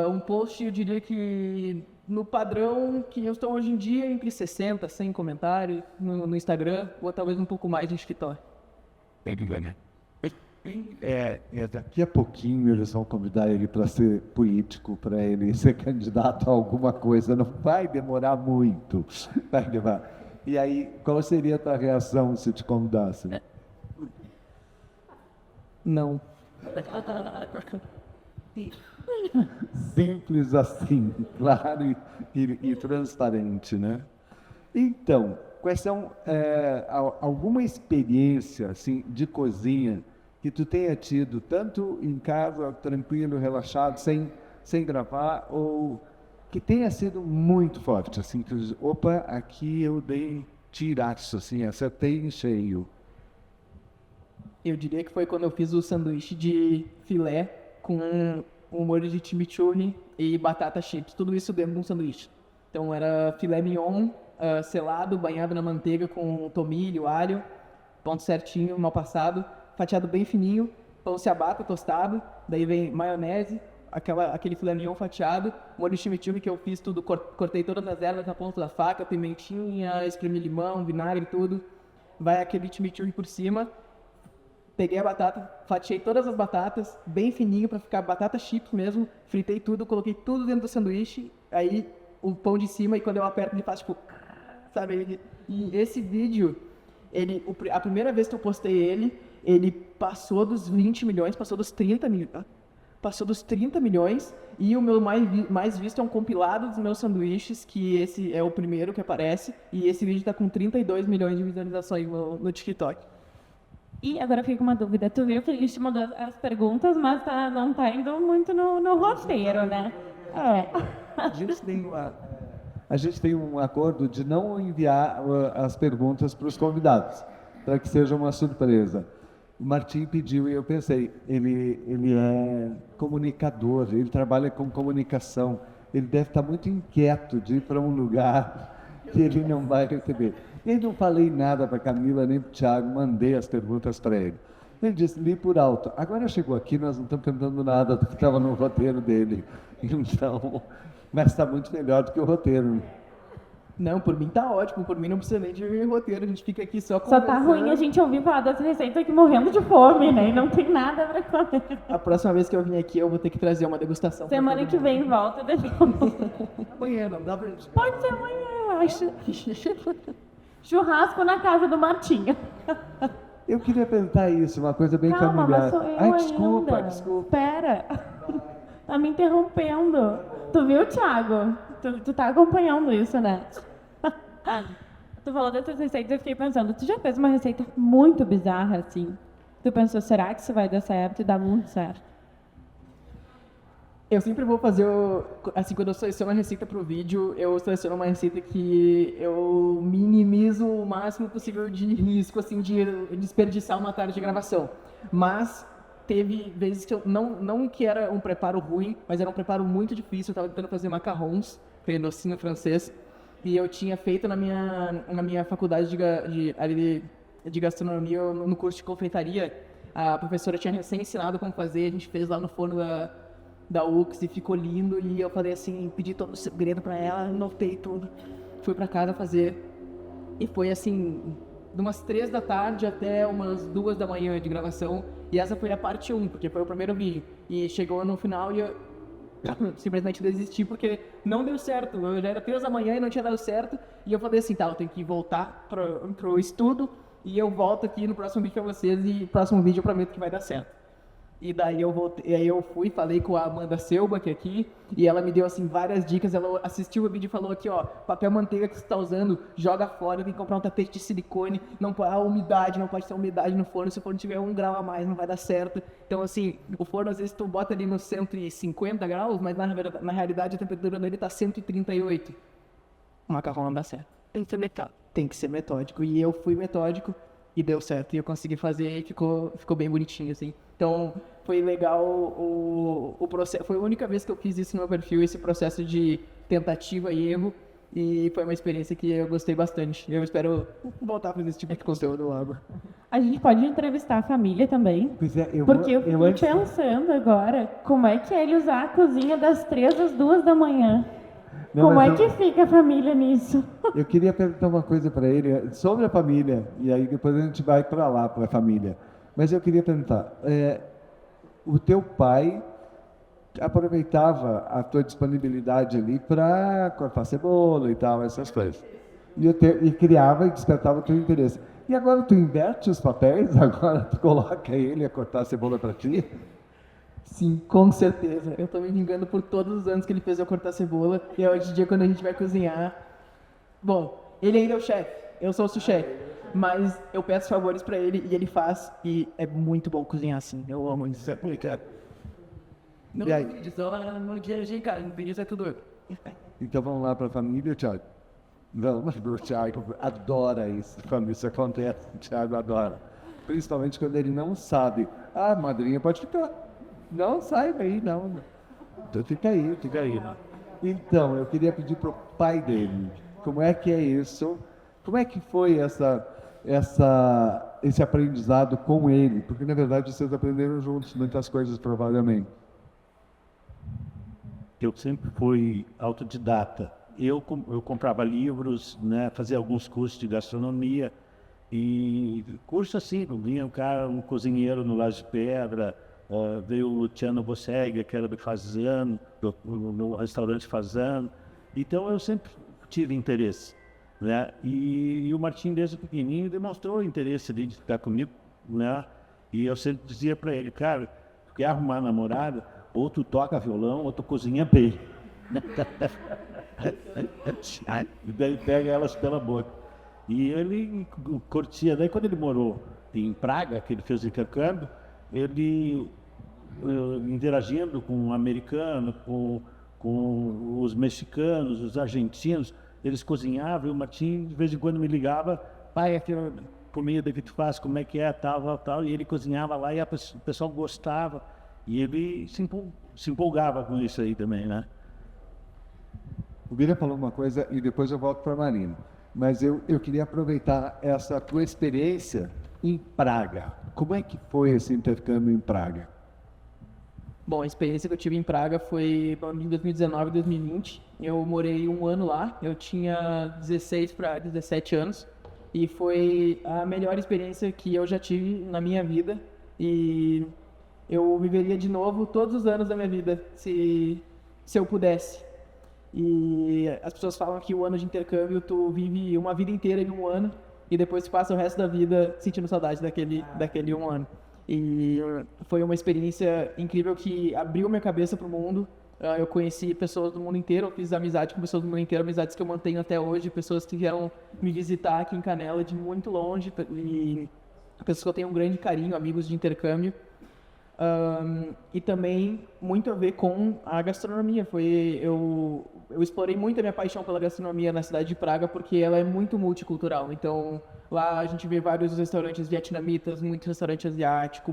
Um post, eu diria que no padrão que eu estou hoje em dia, entre 60 a 100 comentários no Instagram, ou talvez um pouco mais no TikTok. Daqui a pouquinho eles vão convidar ele para ser político, para ele ser candidato a alguma coisa. Não vai demorar muito. Vai levar. E aí, qual seria a tua reação se te convidassem? Não. Simples assim, claro e transparente, né? Então, quais são alguma experiência assim de cozinha que tu tenha tido tanto em casa, tranquilo, relaxado, sem gravar, ou que tenha sido muito forte, assim, que, opa, aqui eu dei tiraço, assim, acertei em cheio. Eu diria que foi quando eu fiz o sanduíche de filé com um molho de chimichurri e batata chips. Tudo isso dentro de um sanduíche. Então era filé mignon, selado, banhado na manteiga com tomilho, alho, ponto certinho, mal passado, fatiado bem fininho, pão ciabatta tostado, daí vem maionese, aquele filé mignon fatiado, molho de chimichurri que eu fiz tudo, cortei todas as ervas na ponta da faca, pimentinha, espremi limão, vinagre, tudo. Vai aquele chimichurri por cima. Peguei a batata, fatiei todas as batatas, bem fininho para ficar batata chips mesmo, fritei tudo, coloquei tudo dentro do sanduíche, aí o pão de cima e quando eu aperto ele faz tipo, sabe? E esse vídeo, a primeira vez que eu postei ele passou dos 20 milhões, passou dos 30 milhões, passou dos 30 milhões e o meu mais visto é um compilado dos meus sanduíches, que esse é o primeiro que aparece, e esse vídeo tá com 32 milhões de visualizações no TikTok. E agora eu fiquei com uma dúvida. Tu viu que a gente mandou as perguntas, mas não tá indo muito no roteiro, né? A gente tem um acordo de não enviar as perguntas para os convidados, para que seja uma surpresa. O Martim pediu e eu pensei, ele é comunicador, ele trabalha com comunicação, ele deve estar muito inquieto de ir para um lugar que ele não vai receber. E não falei nada para Camila nem para o Thiago, mandei as perguntas para ele. Ele disse, li por alto. Agora chegou aqui, nós não estamos perguntando nada do que estava no roteiro dele. Então, mas está muito melhor do que o roteiro. Não, por mim tá ótimo, por mim não precisa nem de roteiro, a gente fica aqui só Só conversando. tá ruim a gente ouvir falar das receitas aqui morrendo de fome, né? E não tem nada pra comer. A próxima vez que eu vim aqui eu vou ter que trazer uma degustação. Semana que vem volta de novo. Amanhã, não dá para gente. Pode ser amanhã, eu acho. Churrasco na casa do Martinho. Eu queria perguntar isso, uma coisa bem Calma, familiar. mas sou eu Ai, desculpa, ainda. desculpa. Espera. Tá me interrompendo. Tu viu, Thiago? Tu tá acompanhando isso, né? Tu falou dessas receitas, eu fiquei pensando, tu já fez uma receita muito bizarra, assim? Tu pensou, será que isso vai dar certo? E dá muito certo. Eu sempre vou fazer, assim, quando eu seleciono uma receita pro vídeo, eu seleciono uma receita que eu minimizo o máximo possível de risco, assim, de desperdiçar uma tarde de gravação. Mas teve vezes que eu, não que era um preparo ruim, mas era um preparo muito difícil. Eu tava tentando fazer macarrons, docinho francês, e eu tinha feito na minha faculdade de gastronomia, no curso de confeitaria, a professora tinha recém ensinado como fazer, a gente fez lá no forno da UX e ficou lindo, e eu falei assim, pedi todo o segredo pra ela, anotei tudo, fui pra casa fazer, e foi assim, de umas 3 da tarde até umas 2 da manhã de gravação, e essa foi a parte 1, porque foi o primeiro vídeo, e chegou no final e eu simplesmente desisti porque não deu certo, eu já era 3 da manhã e não tinha dado certo, e eu falei assim, tá, eu tenho que voltar pro estudo, e eu volto aqui no próximo vídeo pra vocês, e no próximo vídeo eu prometo que vai dar certo. E daí eu voltei, aí eu fui, falei com a Amanda Selbach aqui, e ela me deu assim várias dicas. Ela assistiu o vídeo e falou aqui, ó, papel manteiga que você tá usando, joga fora, tem que comprar um tapete de silicone, não pode, a umidade, não pode ter umidade no forno, se o forno tiver 1 grau a mais, não vai dar certo. Então assim, o forno às vezes tu bota ali nos 150 graus, mas na realidade a temperatura dele tá 138. O macarrão não dá certo. Tem que ser metódico. Tem que ser metódico. E eu fui metódico e deu certo. E eu consegui fazer e ficou bem bonitinho, assim. Então, foi legal o processo. Foi a única vez que eu fiz isso no meu perfil, esse processo de tentativa e erro. E foi uma experiência que eu gostei bastante. Eu espero voltar a fazer esse tipo de conteúdo logo. A gente pode entrevistar a família também. Pois é, Porque eu fiquei pensando agora, como é que é ele usar a cozinha das 3 às 2 da manhã? Não, Como mas é que fica a família nisso? eu queria perguntar uma coisa para ele sobre a família, e aí depois a gente vai para lá, para a família. Mas eu queria perguntar, o teu pai aproveitava a tua disponibilidade ali para cortar cebola e tal, essas coisas. E criava e despertava o teu interesse. E agora tu inverte os papéis? Agora tu coloca ele a cortar a cebola para ti? Sim, com certeza. Eu tô me vingando por todos os anos que ele fez eu cortar cebola. E hoje em dia, quando a gente vai cozinhar... Bom, ele ainda é o chefe. Eu sou o sous-chefe. Mas eu peço favores pra ele e ele faz. E é muito bom cozinhar assim. Eu amo isso. E aí? No dia a dia, cara. No vídeo é tudo eu. Então vamos lá para a família, Thiago. Vamos, o Thiago adora isso, quando isso acontece, o Thiago adora. Principalmente quando ele não sabe. Ah, madrinha, pode ficar. Não, sai daí, não. Então fica aí, fica aí. Então, eu queria pedir para o pai dele, como é que é isso? Como é que foi esse aprendizado com ele? Porque, na verdade, vocês aprenderam juntos muitas coisas, provavelmente. Eu sempre fui autodidata. Eu comprava livros, né, fazia alguns cursos de gastronomia e curso assim, vinha um cozinheiro no Laje de Pedra, veio o Luciano Bossega, que era do Fazano, no restaurante Fazano. Então eu sempre tive interesse, né? E o Martim desde pequenininho demonstrou interesse de ficar comigo, né? E eu sempre dizia para ele, cara, tu quer arrumar namorada? Ou tu toca violão, ou tu cozinha bem. E daí pega elas pela boca. E ele curtia. Daí quando ele morou em Praga, que ele fez intercâmbio, ele interagindo com o americano, com os mexicanos, os argentinos, eles cozinhavam e o Martim de vez em quando me ligava, pai, aquela comida que tu faz, como é que é, tal, e ele cozinhava lá e o pessoal gostava. E ele se empolgava com isso aí também, né? O Bira falou uma coisa e depois eu volto para a Marina. Mas eu queria aproveitar essa tua experiência em Praga. Como é que foi esse intercâmbio em Praga? Bom, a experiência que eu tive em Praga foi em 2019 e 2020. Eu morei um ano lá, eu tinha 16 para 17 anos. E foi a melhor experiência que eu já tive na minha vida. E eu viveria de novo todos os anos da minha vida, se eu pudesse. E as pessoas falam que o ano de intercâmbio, tu vive uma vida inteira em um ano, e depois tu passa o resto da vida sentindo saudade daquele um ano. E foi uma experiência incrível que abriu minha cabeça para o mundo. Eu conheci pessoas do mundo inteiro, eu fiz amizade com pessoas do mundo inteiro, amizades que eu mantenho até hoje, pessoas que vieram me visitar aqui em Canela de muito longe, e pessoas que eu tenho um grande carinho, amigos de intercâmbio. E também muito a ver com a gastronomia. Eu explorei muito a minha paixão pela gastronomia na cidade de Praga, porque ela é muito multicultural. Então, lá a gente vê vários restaurantes vietnamitas, muito restaurante asiático,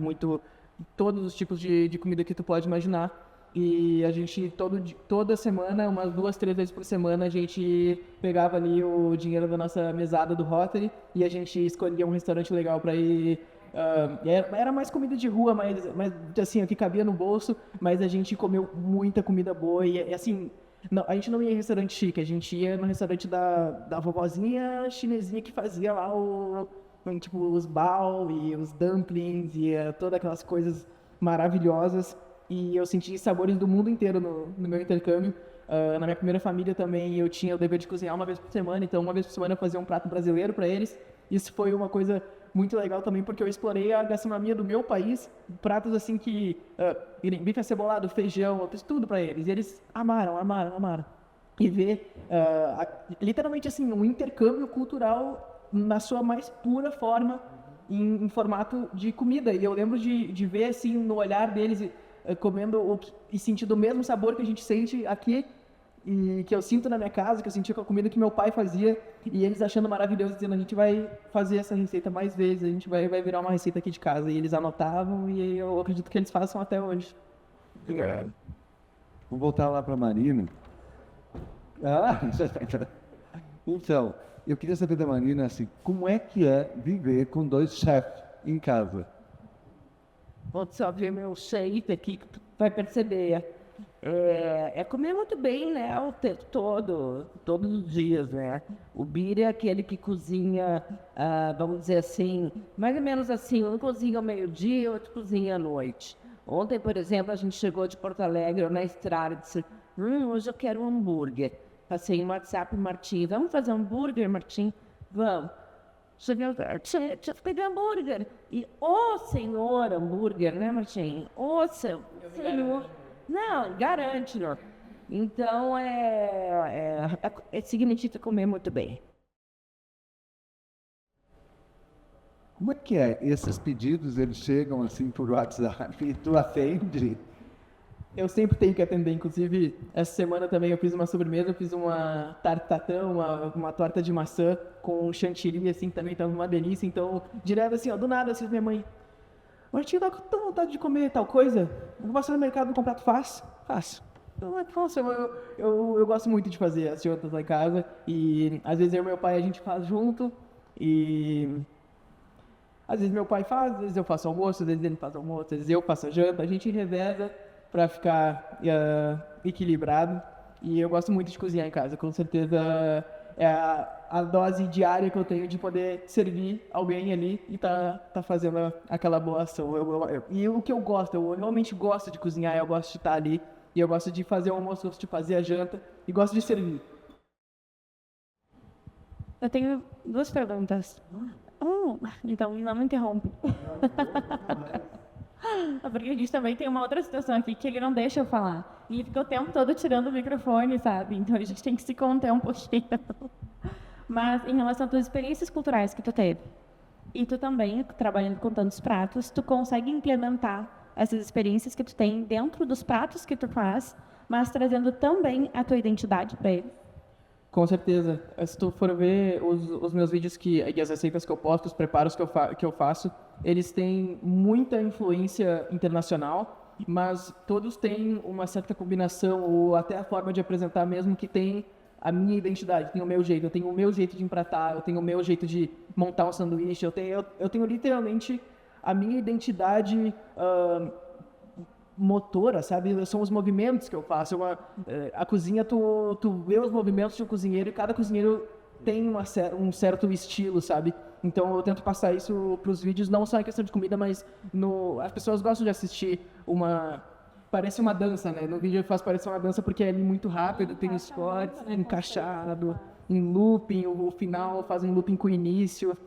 todos os tipos de comida que tu pode imaginar. E a gente, toda semana, umas 2, 3 vezes por semana, a gente pegava ali o dinheiro da nossa mesada do Rotary e a gente escolhia um restaurante legal para ir. Era mais comida de rua, mas assim, o que cabia no bolso, mas a gente comeu muita comida boa e assim, não, a gente não ia em restaurante chique, a gente ia no restaurante da vovozinha chinesinha que fazia lá tipo, os bao e os dumplings e todas aquelas coisas maravilhosas, e eu senti sabores do mundo inteiro no meu intercâmbio. Na minha primeira família também eu tinha o dever de cozinhar uma vez por semana, então uma vez por semana eu fazia um prato brasileiro para eles. Isso foi uma coisa muito legal também, porque eu explorei a gastronomia do meu país, pratos assim que, bife acebolado, feijão, eu fiz tudo para eles, e eles amaram. E ver, literalmente assim, um intercâmbio cultural na sua mais pura forma, em formato de comida. E eu lembro de ver assim, no olhar deles, comendo e sentindo o mesmo sabor que a gente sente aqui, e que eu sinto na minha casa, que eu sentia com a comida que meu pai fazia, e eles achando maravilhoso, dizendo, a gente vai fazer essa receita mais vezes, a gente vai virar uma receita aqui de casa. E eles anotavam, e eu acredito que eles façam até hoje. Vou voltar lá para a Marina. Então, eu queria saber da Marina, assim, como é que é viver com 2 chefes em casa? Vou só ver meu shape aqui, que tu vai perceber. É comer muito bem, né, o tempo todo, todos os dias, né? O Bira é aquele que cozinha, vamos dizer assim, mais ou menos assim, um cozinha ao meio-dia, outro cozinha à noite. Ontem, por exemplo, a gente chegou de Porto Alegre, eu na estrada, disse, hoje eu quero um hambúrguer. Passei no WhatsApp, Martim, vamos fazer um hambúrguer, Martim? Vamos. Cheguei, deixa eu pegar hambúrguer. E, senhor hambúrguer, né, Martim? Senhor. Não, garante, não. Então, significa comer muito bem. Como é que é? Esses pedidos, eles chegam assim por WhatsApp e tu atende? Eu sempre tenho que atender, inclusive essa semana também eu fiz uma sobremesa, eu fiz uma tartatão, uma torta de maçã com chantilly, assim, também tava uma delícia, então, direto assim, ó, do nada, assim, minha mãe, Martinho, tá com tanta vontade de comer tal coisa, eu vou passar no mercado e comprar, tu faz? Faço. Então, nossa, eu gosto muito de fazer as jantas lá em casa, e às vezes eu e meu pai a gente faz junto, e às vezes meu pai faz, às vezes eu faço almoço, às vezes ele faz almoço, às vezes eu faço a janta, a gente reveza para ficar equilibrado. E eu gosto muito de cozinhar em casa, com certeza é a dose diária que eu tenho de poder servir alguém ali e tá fazendo aquela boa ação. E o que eu gosto, eu realmente gosto de cozinhar, eu gosto de estar ali, e eu gosto de fazer o almoço, gosto de fazer a janta e gosto de servir. Eu tenho duas perguntas. Então não me interrompe. Porque a gente também tem uma outra situação aqui que ele não deixa eu falar. E fica o tempo todo tirando o microfone, sabe? Então a gente tem que se conter um pouquinho. Mas em relação às tuas experiências culturais que tu teve, e tu também, trabalhando com tantos pratos, tu consegue implementar essas experiências que tu tem dentro dos pratos que tu faz, mas trazendo também a tua identidade para ele? Com certeza. Se tu for ver os meus vídeos e as receitas que eu posto, os preparos que eu faço, eles têm muita influência internacional, mas todos têm uma certa combinação, ou até a forma de apresentar mesmo, que tem a minha identidade, tem o meu jeito. Eu tenho o meu jeito de empratar, eu tenho o meu jeito de montar um sanduíche, eu tenho literalmente a minha identidade motora, sabe? São os movimentos que eu faço. A cozinha, tu vê os movimentos de um cozinheiro, e cada cozinheiro tem um certo estilo, sabe? Então eu tento passar isso pros vídeos, não só em questão de comida, mas as pessoas gostam de assistir parece uma dança, né? No vídeo eu faço parecer uma dança porque é muito rápido, tem os cortes, encaixado, em looping, o final faz um looping com o início.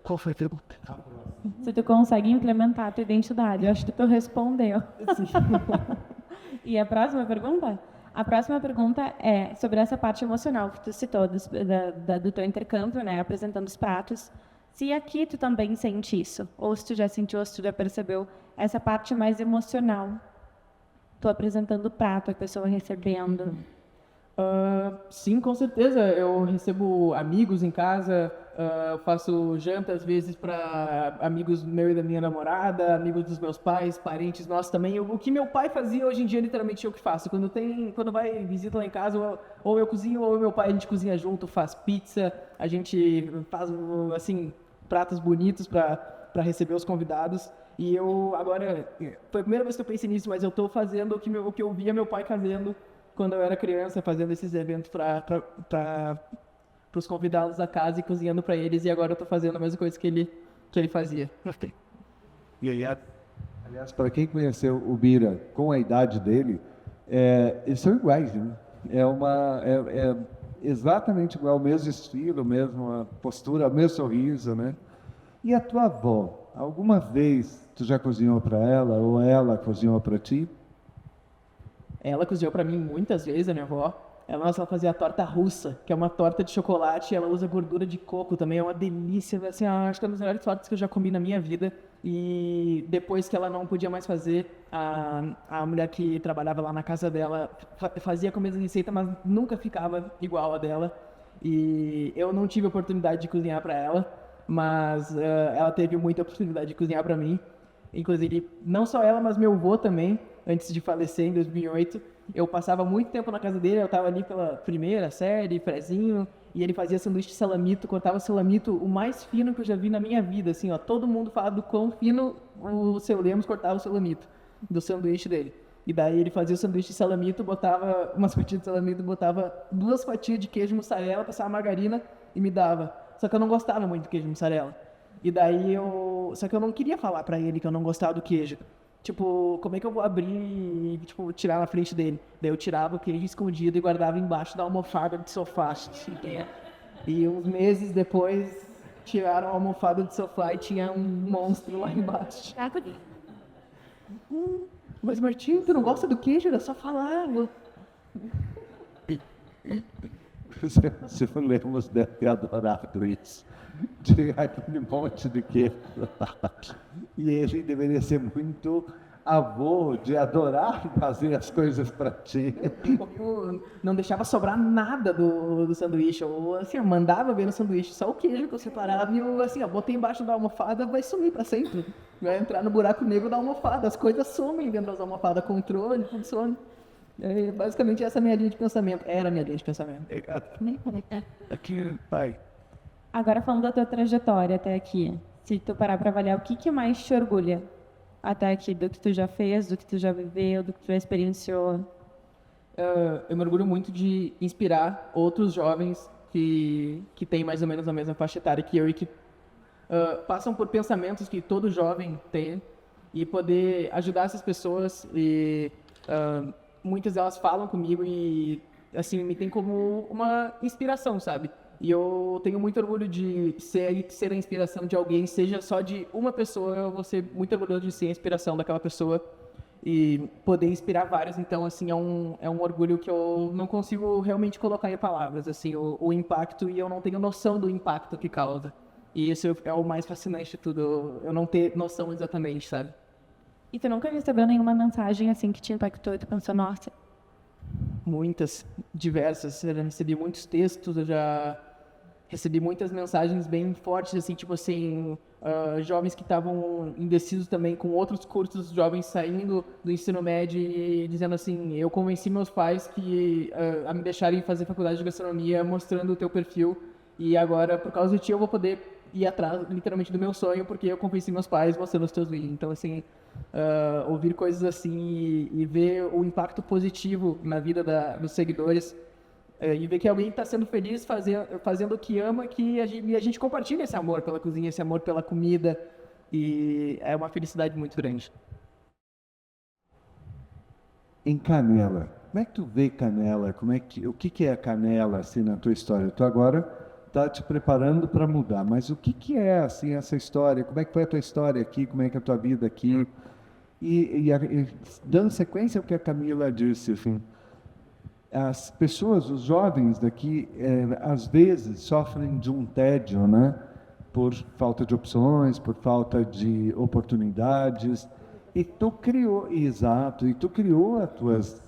Qual foi a pergunta? Se tu consegue implementar a tua identidade, eu acho que tu respondeu. E a próxima pergunta? A próxima pergunta é sobre essa parte emocional que tu citou, do teu intercâmbio, né, apresentando os pratos. Se aqui tu também sente isso, ou se tu já sentiu, ou se tu já percebeu essa parte mais emocional. Tu apresentando o prato, a pessoa recebendo. Sim, com certeza. Eu recebo amigos em casa, eu faço janta às vezes para amigos meu e da minha namorada, amigos dos meus pais, parentes nossos também. O que meu pai fazia hoje em dia, literalmente eu que faço. Quando vai visita lá em casa, ou eu cozinho ou meu pai, a gente cozinha junto, faz pizza, a gente faz assim pratos bonitos para receber os convidados. E eu agora, foi a primeira vez que eu pensei nisso, mas eu estou fazendo o que eu via meu pai fazendo quando eu era criança, fazendo esses eventos para os convidados da casa e cozinhando para eles, e agora eu estou fazendo a mesma coisa que ele fazia. E aí, aliás, para quem conheceu o Bira com a idade dele, eles são iguais, né? É exatamente igual, o mesmo estilo, a mesma postura, o mesmo sorriso, né? E a tua avó, alguma vez tu já cozinhou para ela ou ela cozinhou para ti? Ela cozinhou para mim muitas vezes, a minha avó. Ela fazia a torta russa, que é uma torta de chocolate, e ela usa gordura de coco também, é uma delícia, assim, acho que é uma das melhores tortas que eu já comi na minha vida. E depois que ela não podia mais fazer, a mulher que trabalhava lá na casa dela fazia com a mesma receita, mas nunca ficava igual a dela. E eu não tive a oportunidade de cozinhar para ela, mas ela teve muita oportunidade de cozinhar para mim. Inclusive, não só ela, mas meu avô também, antes de falecer em 2008. Eu passava muito tempo na casa dele, eu estava ali pela primeira série, prezinho, e ele fazia sanduíche de salamito, cortava o salamito o mais fino que eu já vi na minha vida, assim, ó, todo mundo fala do quão fino o seu Lemos cortava o salamito do sanduíche dele. E daí ele fazia o sanduíche de salamito, botava umas fatias de salamito, botava 2 fatias de queijo mussarela, passava margarina e me dava. Só que eu não gostava muito do queijo mussarela. E daí só que eu não queria falar pra ele que eu não gostava do queijo. Tipo, como é que eu vou abrir e, tipo, tirar na frente dele? Daí eu tirava o queijo escondido e guardava embaixo da almofada de sofá. E uns meses depois, tiraram a almofada de sofá e tinha um monstro lá embaixo. Mas Martinho, tu não gosta do queijo? Era só falar. Se o Lemos deve ter adorado isso. De aquele monte de queijo. E ele deveria ser muito avô de adorar fazer as coisas para ti. Eu não deixava sobrar nada do sanduíche. Eu, assim, eu mandava ver no sanduíche só o queijo que eu separava e eu, assim, ó, botei embaixo da almofada, vai sumir para sempre. Vai entrar no buraco negro da almofada. As coisas somem dentro das almofadas. Controle, tudo some. É, basicamente, essa é a minha linha de pensamento. Era a minha linha de pensamento. Aqui, pai. Agora falando da tua trajetória até aqui, se tu parar para avaliar, o que que mais te orgulha até aqui, do que tu já fez, do que tu já viveu, do que tu já experienciou? Eu me orgulho muito de inspirar outros jovens que têm mais ou menos a mesma faixa etária que eu e que passam por pensamentos que todo jovem tem e poder ajudar essas pessoas e muitas delas falam comigo e assim me tem como uma inspiração, sabe? E eu tenho muito orgulho de ser a inspiração de alguém, seja só de uma pessoa, eu vou ser muito orgulhoso de ser a inspiração daquela pessoa e poder inspirar vários. Então, assim, é um orgulho que eu não consigo realmente colocar em palavras, assim, o impacto, e eu não tenho noção do impacto que causa. E isso é o mais fascinante de tudo, eu não ter noção exatamente, sabe? E tu nunca recebeu nenhuma mensagem assim que te impactou e tu pensou, nossa, Muitas, diversas. Eu já recebi muitos textos, eu já recebi muitas mensagens bem fortes, assim, tipo assim, jovens que estavam indecisos também com outros cursos, jovens saindo do ensino médio e dizendo assim, eu convenci meus pais que a me deixarem fazer faculdade de gastronomia, mostrando o teu perfil, e agora, por causa de ti, eu vou poder ir atrás, literalmente, do meu sonho, porque eu convenci meus pais mostrando os teus vídeos. Então, assim, ouvir coisas assim e ver o impacto positivo na vida dos seguidores e ver que alguém está sendo feliz fazendo o que ama, que a gente compartilha esse amor pela cozinha, esse amor pela comida, e é uma felicidade muito grande. Em Canela, como é que tu vê Canela? O que é a Canela assim na tua história? Tu agora está te preparando para mudar, mas o que é assim essa história? Como é que foi a tua história aqui? Como é que é a tua vida aqui? E dando sequência ao que a Camila disse, assim, as pessoas, os jovens daqui, às vezes sofrem de um tédio, né? Por falta de opções, por falta de oportunidades. E tu criou, exato, e tu criou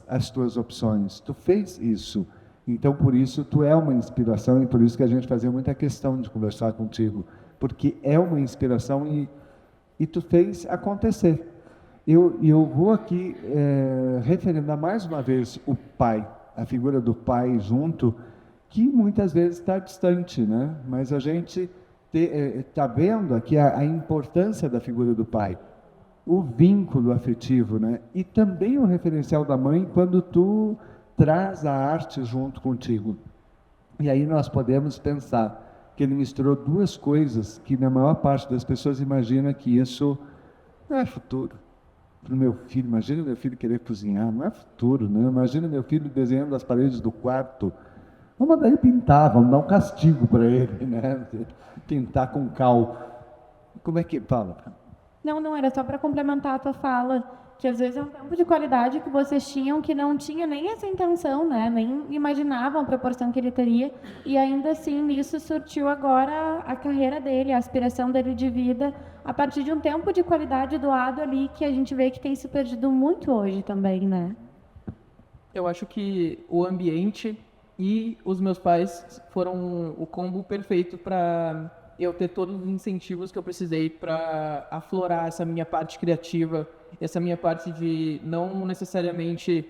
as tuas opções, tu fez isso. Então, por isso, tu é uma inspiração e por isso que a gente fazia muita questão de conversar contigo, porque é uma inspiração e tu fez acontecer. Eu vou aqui referendar mais uma vez o pai, a figura do pai junto, que muitas vezes está distante, né? Mas a gente está vendo aqui a importância da figura do pai, o vínculo afetivo, né? E também o referencial da mãe quando tu traz a arte junto contigo. E aí nós podemos pensar que ele misturou duas coisas que na maior parte das pessoas imagina que isso não é futuro. Para o meu filho, imagina meu filho querer cozinhar, não é futuro, né? Imagina meu filho desenhando as paredes do quarto. Vamos mandar ele pintar, vamos dar um castigo para ele, né? Pintar com cal. Como é que fala? não, era só para complementar a tua fala, que às vezes é um tempo de qualidade que vocês tinham que não tinha nem essa intenção, né? Nem imaginavam a proporção que ele teria, e ainda assim nisso surtiu agora a carreira dele, a aspiração dele de vida, a partir de um tempo de qualidade doado ali que a gente vê que tem se perdido muito hoje também, né? Eu acho que o ambiente e os meus pais foram o combo perfeito para eu ter todos os incentivos que eu precisei para aflorar essa minha parte criativa, essa minha parte de não necessariamente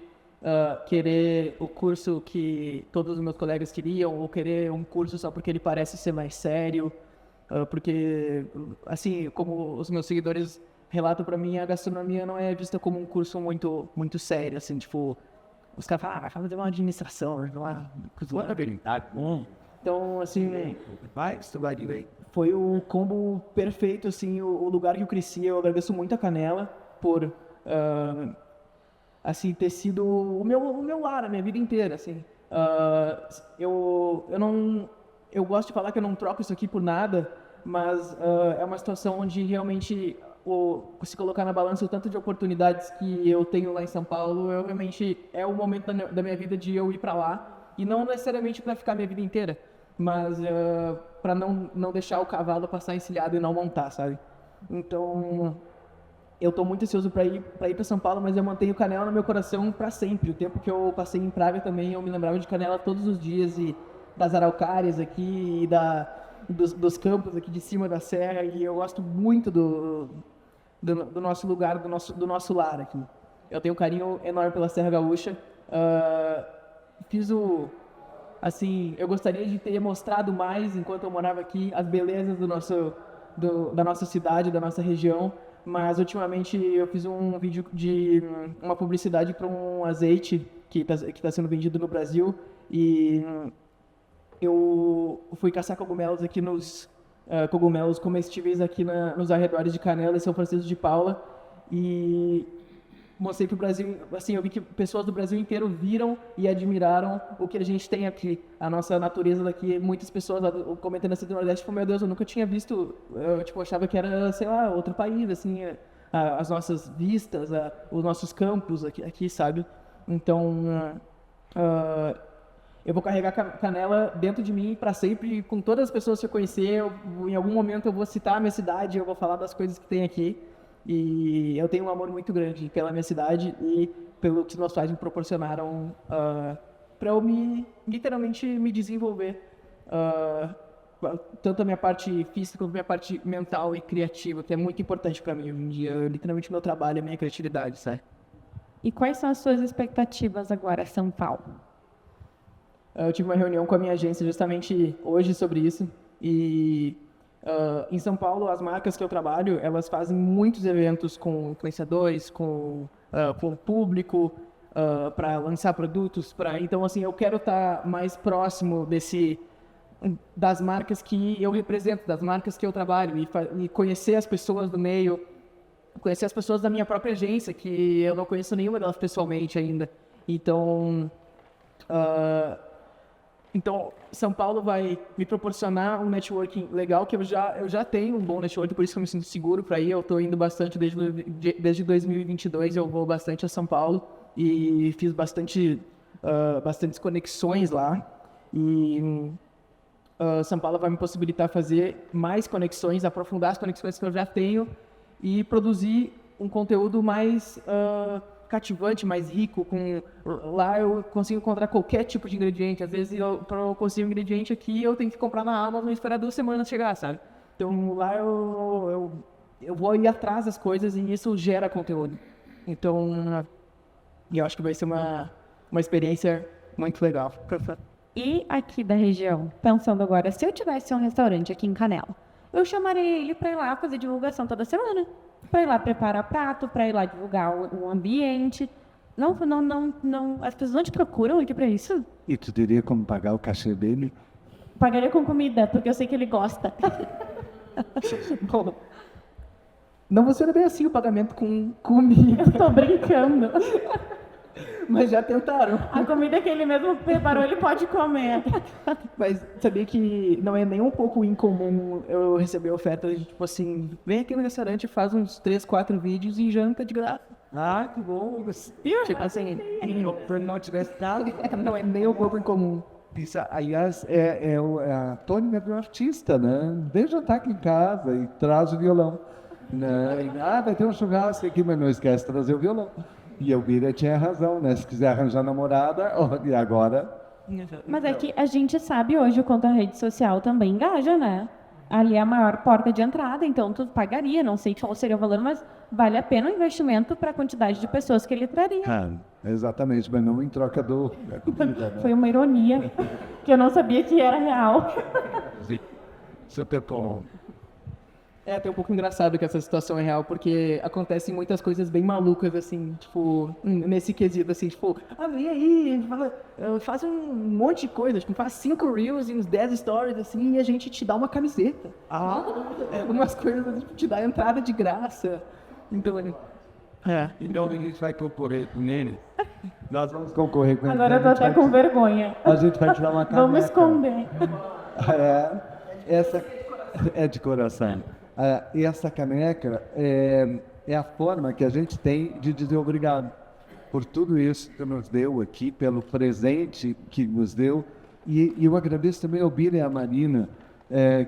querer o curso que todos os meus colegas queriam, ou querer um curso só porque ele parece ser mais sério, porque, assim, como os meus seguidores relatam para mim, a gastronomia não é vista como um curso muito, muito sério, assim, tipo, os caras falam, vai fazer uma administração, vai lá, então, assim, foi o combo perfeito, assim, o lugar que eu cresci. Eu agradeço muito a Canela por, assim, ter sido o meu lar a minha vida inteira, assim. Eu gosto de falar que eu não troco isso aqui por nada, mas é uma situação onde realmente, se colocar na balança o tanto de oportunidades que eu tenho lá em São Paulo, eu realmente, é o momento da minha vida de eu ir para lá E não necessariamente para ficar minha vida inteira, mas para não deixar o cavalo passar encilhado e não montar, sabe? Então, eu tô muito ansioso para ir para São Paulo, mas eu mantenho Canela no meu coração para sempre. O tempo que eu passei em Praga também, eu me lembrava de Canela todos os dias e das araucárias aqui e dos campos aqui de cima da serra, e eu gosto muito do nosso lugar, do nosso lar aqui. Eu tenho um carinho enorme pela Serra Gaúcha. Assim, eu gostaria de ter mostrado mais, enquanto eu morava aqui, as belezas da nossa cidade, da nossa região, mas ultimamente eu fiz um vídeo de uma publicidade para um azeite que tá sendo vendido no Brasil, e eu fui caçar cogumelos aqui cogumelos comestíveis aqui nos arredores de Canela e São Francisco de Paula, e mostrei pro Brasil, assim, eu vi que pessoas do Brasil inteiro viram e admiraram o que a gente tem aqui, a nossa natureza daqui. Muitas pessoas comentando assim do Nordeste, tipo, meu Deus, eu nunca tinha visto, eu tipo, achava que era, sei lá, outro país, assim, as nossas vistas, os nossos campos aqui, sabe? Então, eu vou carregar Canela dentro de mim para sempre, com todas as pessoas que eu conhecer. Em algum momento eu vou citar a minha cidade, eu vou falar das coisas que tem aqui. E eu tenho um amor muito grande pela minha cidade e pelo que os meus pais me proporcionaram para eu literalmente me desenvolver, tanto a minha parte física quanto a minha parte mental e criativa, que é muito importante para mim hoje em dia. Literalmente meu trabalho é minha criatividade, sabe? E quais são as suas expectativas agora, São Paulo? Eu tive uma reunião com a minha agência justamente hoje sobre isso, e em São Paulo, as marcas que eu trabalho, elas fazem muitos eventos com influenciadores, com o público, para lançar produtos. Então, assim, eu quero estar mais próximo das marcas que eu represento, das marcas que eu trabalho, e conhecer as pessoas do meio, conhecer as pessoas da minha própria agência, que eu não conheço nenhuma delas pessoalmente ainda. Então, São Paulo vai me proporcionar um networking legal, que eu já tenho um bom networking, por isso que eu me sinto seguro para ir. Eu estou indo bastante desde 2022, eu vou bastante a São Paulo e fiz bastantes conexões lá. E São Paulo vai me possibilitar fazer mais conexões, aprofundar as conexões que eu já tenho e produzir um conteúdo mais cativante, mais rico. Lá eu consigo encontrar qualquer tipo de ingrediente. Às vezes, para eu conseguir um ingrediente aqui, eu tenho que comprar na Amazon e esperar 2 semanas chegar, sabe? Então, lá eu vou ir atrás das coisas e isso gera conteúdo. Então, eu acho que vai ser uma experiência muito legal. E aqui da região, pensando agora, se eu tivesse um restaurante aqui em Canela, eu chamaria ele para ir lá fazer divulgação toda semana. Para ir lá preparar prato, para ir lá divulgar o ambiente. Não, as pessoas não te procuram aqui para isso? E tu teria como pagar o cachê dele? Pagaria com comida, porque eu sei que ele gosta. Bom, não funciona bem assim o pagamento com comida. Eu tô brincando. Mas já tentaram. A comida que ele mesmo preparou, ele pode comer. Mas sabia que não é nem um pouco incomum eu receber ofertas de, tipo assim, vem aqui no restaurante, faz uns 3, 4 vídeos e janta de graça. Ah, que bom. Tipo assim, não tivesse dado, não é nem um pouco incomum. Isso, aliás, a tônica do artista, né? Vem jantar aqui em casa e traz o violão. Né? Vai ter um churrasco aqui, mas não esquece de trazer o violão. E a Elvira tinha razão, né? Se quiser arranjar namorada, e agora... Mas é que a gente sabe hoje o quanto a rede social também engaja, né? Ali é a maior porta de entrada, então tu pagaria, não sei qual seria o valor, mas vale a pena o investimento para a quantidade de pessoas que ele traria. Exatamente, mas não em troca da comida, né? Foi uma ironia, que eu não sabia que era real. Super bom. É até um pouco engraçado que essa situação é real, porque acontecem muitas coisas bem malucas, assim, tipo, nesse quesito, assim, tipo, vem aí, faz um monte de coisa, tipo, faz 5 reels e uns 10 stories, assim, e a gente te dá uma camiseta. Algumas coisas, tipo, te dá entrada de graça. Então, Então a gente vai concorrer com ele. Nós vamos concorrer com ele. Agora eu tô até com vergonha. A gente vai tirar uma caneca. Vamos esconder. Essa é de coração. E essa caneca é a forma que a gente tem de dizer obrigado. por tudo isso que nos deu aqui, pelo presente que nos deu. E eu agradeço também ao Bira e à Marina,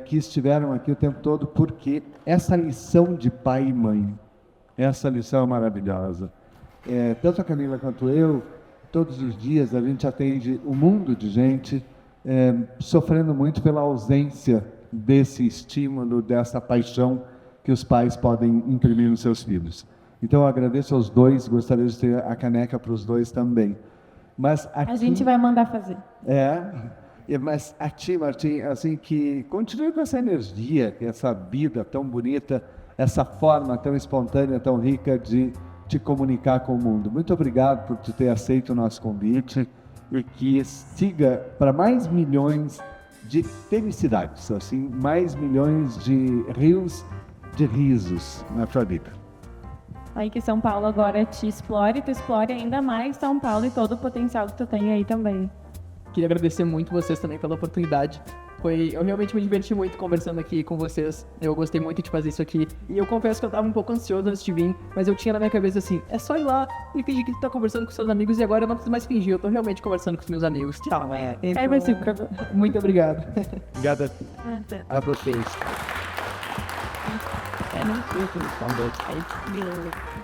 que estiveram aqui o tempo todo, porque essa lição de pai e mãe, essa lição é maravilhosa. Tanto a Camila quanto eu, todos os dias a gente atende um mundo de gente sofrendo muito pela ausência desse estímulo, dessa paixão que os pais podem imprimir nos seus filhos. Então eu agradeço aos dois, gostaria de ter a caneca para os dois também. Mas aqui, A gente vai mandar fazer. mas a ti, Martim, assim, que continue com essa energia, essa vida tão bonita, essa forma tão espontânea, tão rica de te comunicar com o mundo. Muito obrigado por tu ter aceito o nosso convite e que siga para mais milhões de felicidades, assim, mais milhões de rios de risos na tua vida. Aí que São Paulo agora te explore, tu explore ainda mais São Paulo e todo o potencial que tu tem aí também. Queria agradecer muito vocês também pela oportunidade. Eu realmente me diverti muito conversando aqui com vocês. Eu gostei muito de fazer isso aqui. E eu confesso que eu tava um pouco ansioso antes de vir, mas eu tinha na minha cabeça assim, é só ir lá e fingir que tu tá conversando com seus amigos e agora eu não preciso mais fingir, eu tô realmente conversando com os meus amigos. Tchau. Aí vai ser Muito obrigado. Obrigado a vocês. É, não sei o que ele falou. Aí,